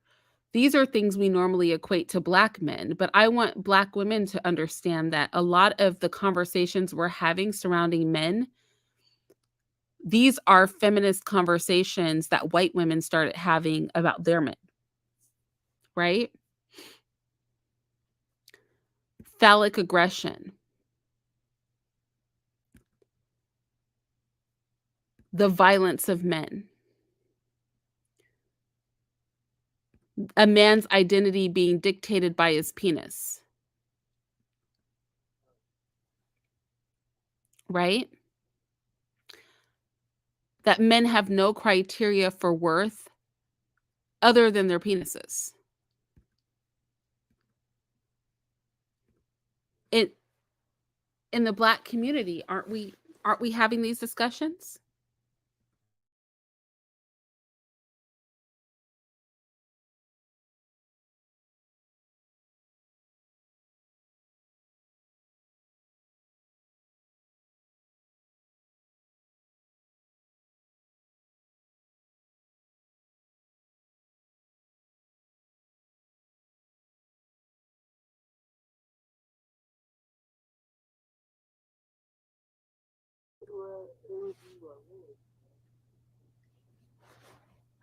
these are things we normally equate to Black men, but I want Black women to understand that a lot of the conversations we're having surrounding men, these are feminist conversations that white women started having about their men, right? Phallic aggression, the violence of men, a man's identity being dictated by his penis, right? That men have no criteria for worth other than their penises. It in the Black community, aren't we having these discussions?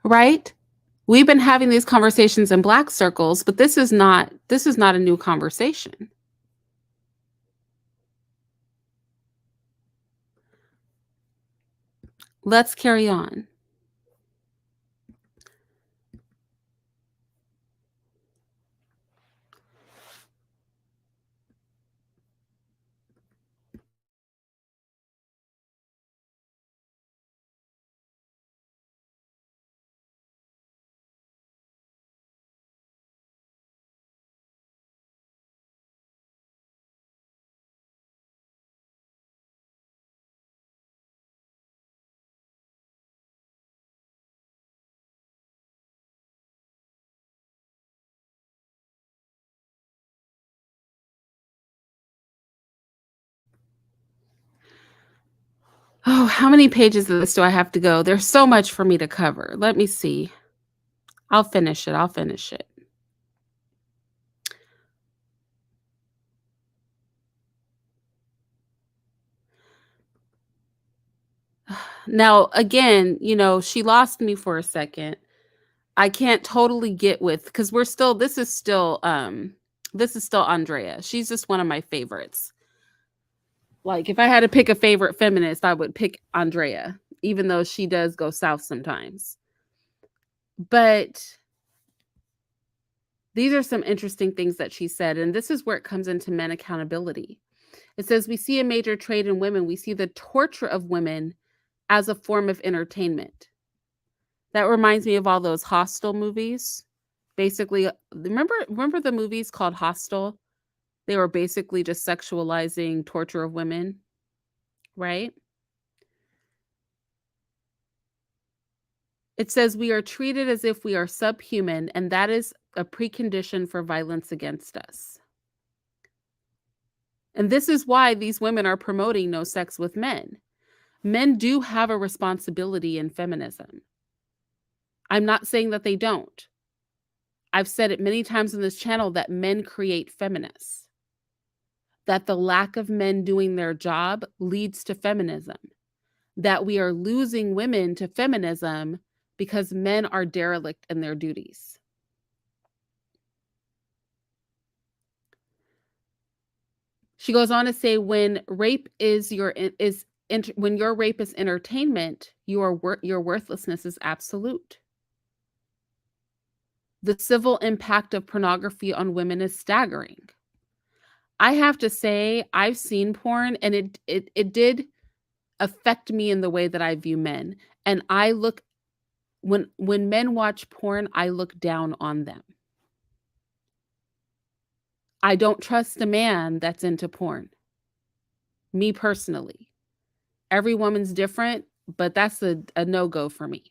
Right? We've been having these conversations in Black circles, but this is not a new conversation. Let's carry on. Oh, how many pages of this do I have to go? There's so much for me to cover. Let me see. I'll finish it. Now, again, she lost me for a second. I can't totally get with because this is still Andrea. She's just one of my favorites. Like if I had to pick a favorite feminist, I would pick Andrea, even though she does go south sometimes. But these are some interesting things that she said, and this is where it comes into men accountability. It says, we see a major trait in women. We see the torture of women as a form of entertainment. That reminds me of all those Hostel movies. Basically, remember the movies called Hostel? They were basically just sexualizing torture of women, right? It says we are treated as if we are subhuman, and that is a precondition for violence against us. And this is why these women are promoting no sex with men. Men do have a responsibility in feminism. I'm not saying that they don't. I've said it many times on this channel that men create feminists, that the lack of men doing their job leads to feminism, that we are losing women to feminism because men are derelict in their duties. She goes on to say, when rape is when your rape is entertainment, your worthlessness is absolute. The civil impact of pornography on women is staggering. I have to say, I've seen porn, and it did affect me in the way that I view men. And I look when men watch porn, I look down on them. I don't trust a man that's into porn. Me personally. Every woman's different, but that's a no-go for me.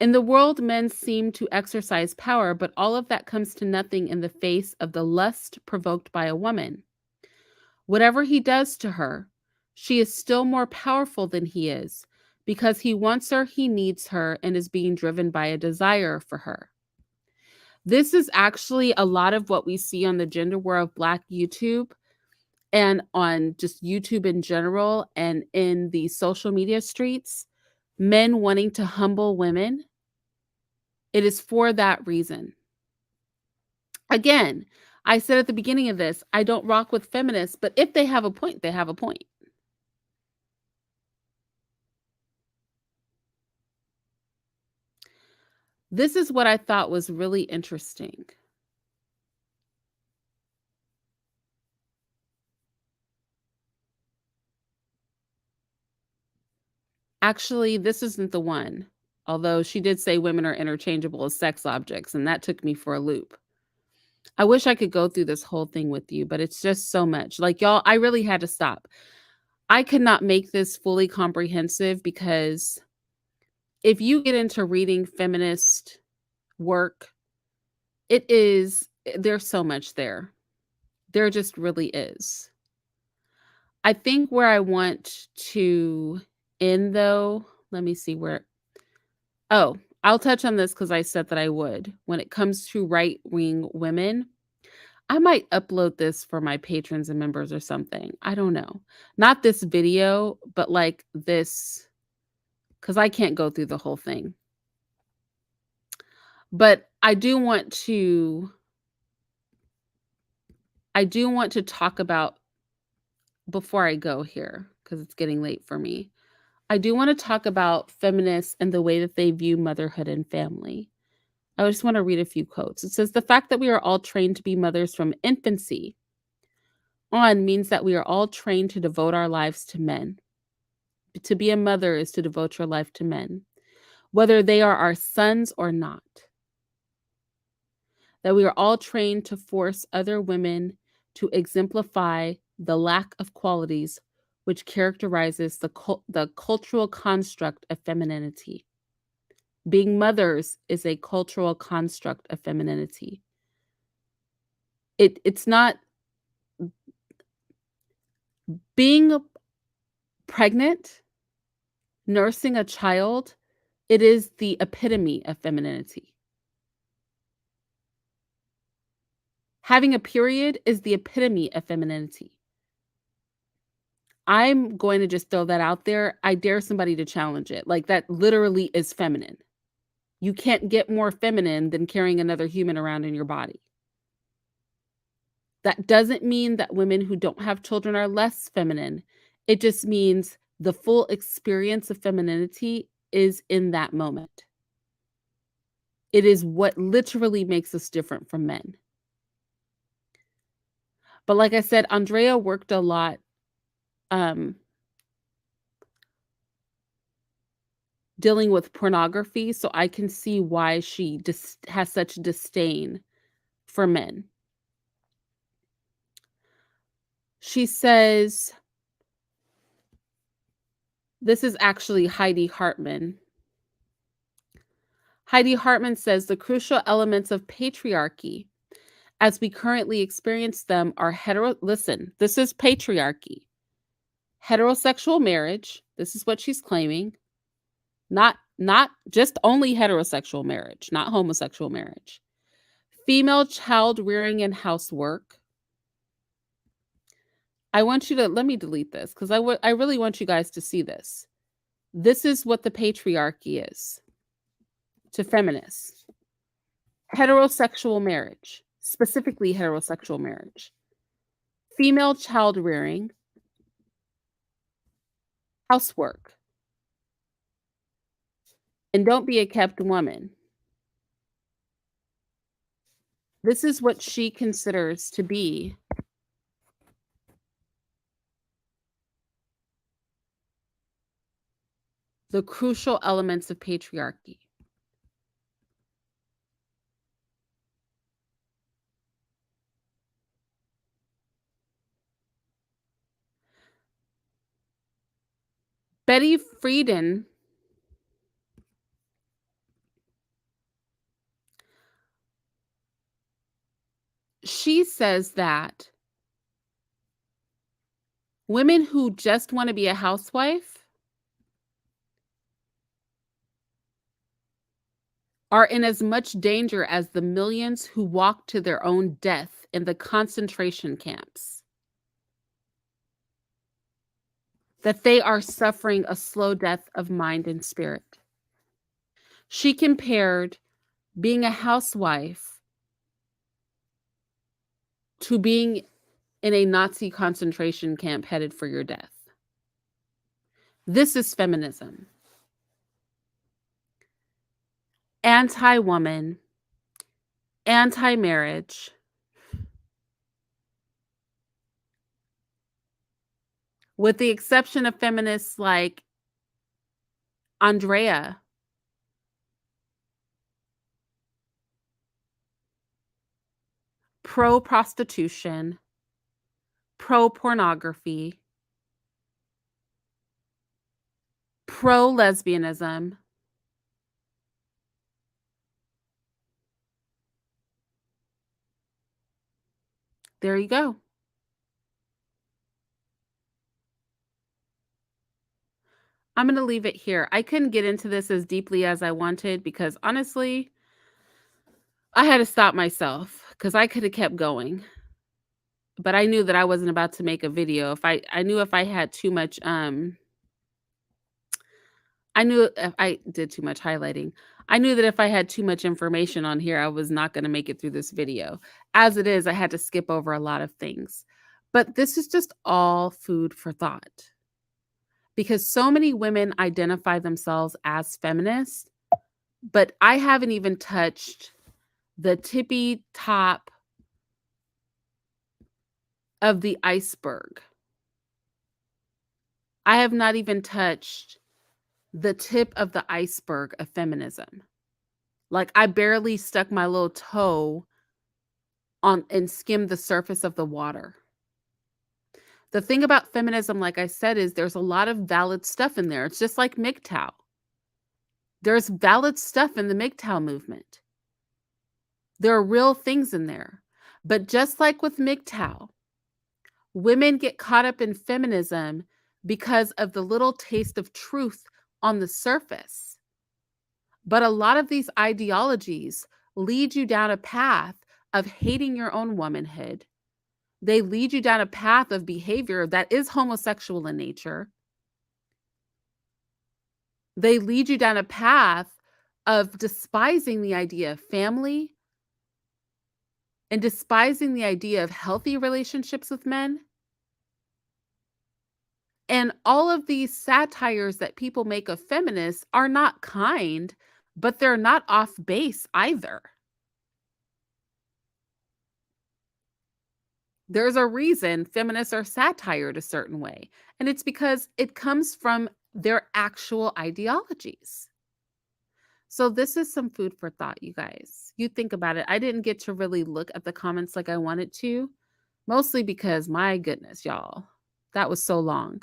In the world, men seem to exercise power, but all of that comes to nothing in the face of the lust provoked by a woman. Whatever he does to her, she is still more powerful than he is, because he wants her, he needs her, and is being driven by a desire for her. This is actually a lot of what we see on the Gender War of Black YouTube and on just YouTube in general and in the social media streets. Men wanting to humble women. It is for that reason. Again, I said at the beginning of this, I don't rock with feminists, but if they have a point, they have a point. This is what I thought was really interesting. Actually, this isn't the one. Although she did say women are interchangeable as sex objects, and that took me for a loop. I wish I could go through this whole thing with you, but it's just so much. Like, y'all, I really had to stop. I could not make this fully comprehensive because if you get into reading feminist work, there's so much there. There just really is. I think where I want to end, though, let me see where. Oh, I'll touch on this because I said that I would. When it comes to right-wing women, I might upload this for my patrons and members or something. I don't know. Not this video, but like this, because I can't go through the whole thing. But I do want to talk about, before I go here, because it's getting late for me, I do want to talk about feminists and the way that they view motherhood and family. I just want to read a few quotes. It says, the fact that we are all trained to be mothers from infancy on means that we are all trained to devote our lives to men. To be a mother is to devote your life to men, whether they are our sons or not. That we are all trained to force other women to exemplify the lack of qualities which characterizes the cultural construct of femininity. Being mothers is a cultural construct of femininity. It's not being pregnant, nursing a child. It is the epitome of femininity. Having a period is the epitome of femininity. I'm going to just throw that out there. I dare somebody to challenge it. Like, that literally is feminine. You can't get more feminine than carrying another human around in your body. That doesn't mean that women who don't have children are less feminine. It just means the full experience of femininity is in that moment. It is what literally makes us different from men. But like I said, Andrea worked a lot dealing with pornography, so I can see why she has such disdain for men. She says, this is actually Heidi Hartman. Heidi Hartman says, the crucial elements of patriarchy as we currently experience them are listen, this is patriarchy. Heterosexual marriage, this is what she's claiming. Not just only heterosexual marriage, not homosexual marriage. Female child rearing and housework. I want you to, let me delete this because I really want you guys to see this. This is what the patriarchy is. to feminists. Heterosexual marriage, specifically heterosexual marriage. Female child rearing. Housework. And don't be a kept woman. This is what she considers to be the crucial elements of patriarchy. Betty Friedan she says that women who just want to be a housewife are in as much danger as the millions who walk to their own death in the concentration camps. That they are suffering a slow death of mind and spirit. She compared being a housewife to being in a Nazi concentration camp headed for your death. This is feminism. Anti-woman, anti-marriage, with the exception of feminists like Andrea, pro-prostitution, pro-pornography, pro-lesbianism, there you go. I'm going to leave it here. I couldn't get into this as deeply as I wanted because honestly, I had to stop myself because I could have kept going. But I knew that I wasn't about to make a video. I knew if I had too much I knew if I did too much highlighting. I knew that if I had too much information on here, I was not going to make it through this video. As it is, I had to skip over a lot of things. But this is just all food for thought. Because so many women identify themselves as feminists, but I haven't even touched the tippy top of the iceberg. I have not even touched the tip of the iceberg of feminism. Like I barely stuck my little toe on and skimmed the surface of the water. The thing about feminism, like I said, is there's a lot of valid stuff in there. It's just like MGTOW. There's valid stuff in the MGTOW movement. There are real things in there. But just like with MGTOW, women get caught up in feminism because of the little taste of truth on the surface. But a lot of these ideologies lead you down a path of hating your own womanhood. They lead you down a path of behavior that is homosexual in nature. They lead you down a path of despising the idea of family and despising the idea of healthy relationships with men. And all of these satires that people make of feminists are not kind, but they're not off base either. There's a reason feminists are satired a certain way, and it's because it comes from their actual ideologies. So this is some food for thought, you guys. You think about it. I didn't get to really look at the comments like I wanted to, mostly because, my goodness, y'all, that was so long.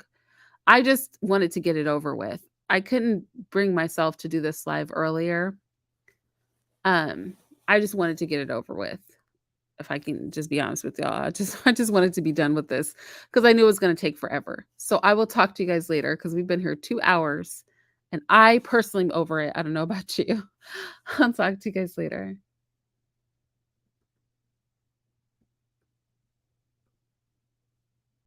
I just wanted to get it over with. I couldn't bring myself to do this live earlier. I just wanted to get it over with. If I can just be honest with y'all, I just wanted to be done with this because I knew it was going to take forever. So I will talk to you guys later because we've been here 2 hours and I personally am over it. I don't know about you. I'll talk to you guys later.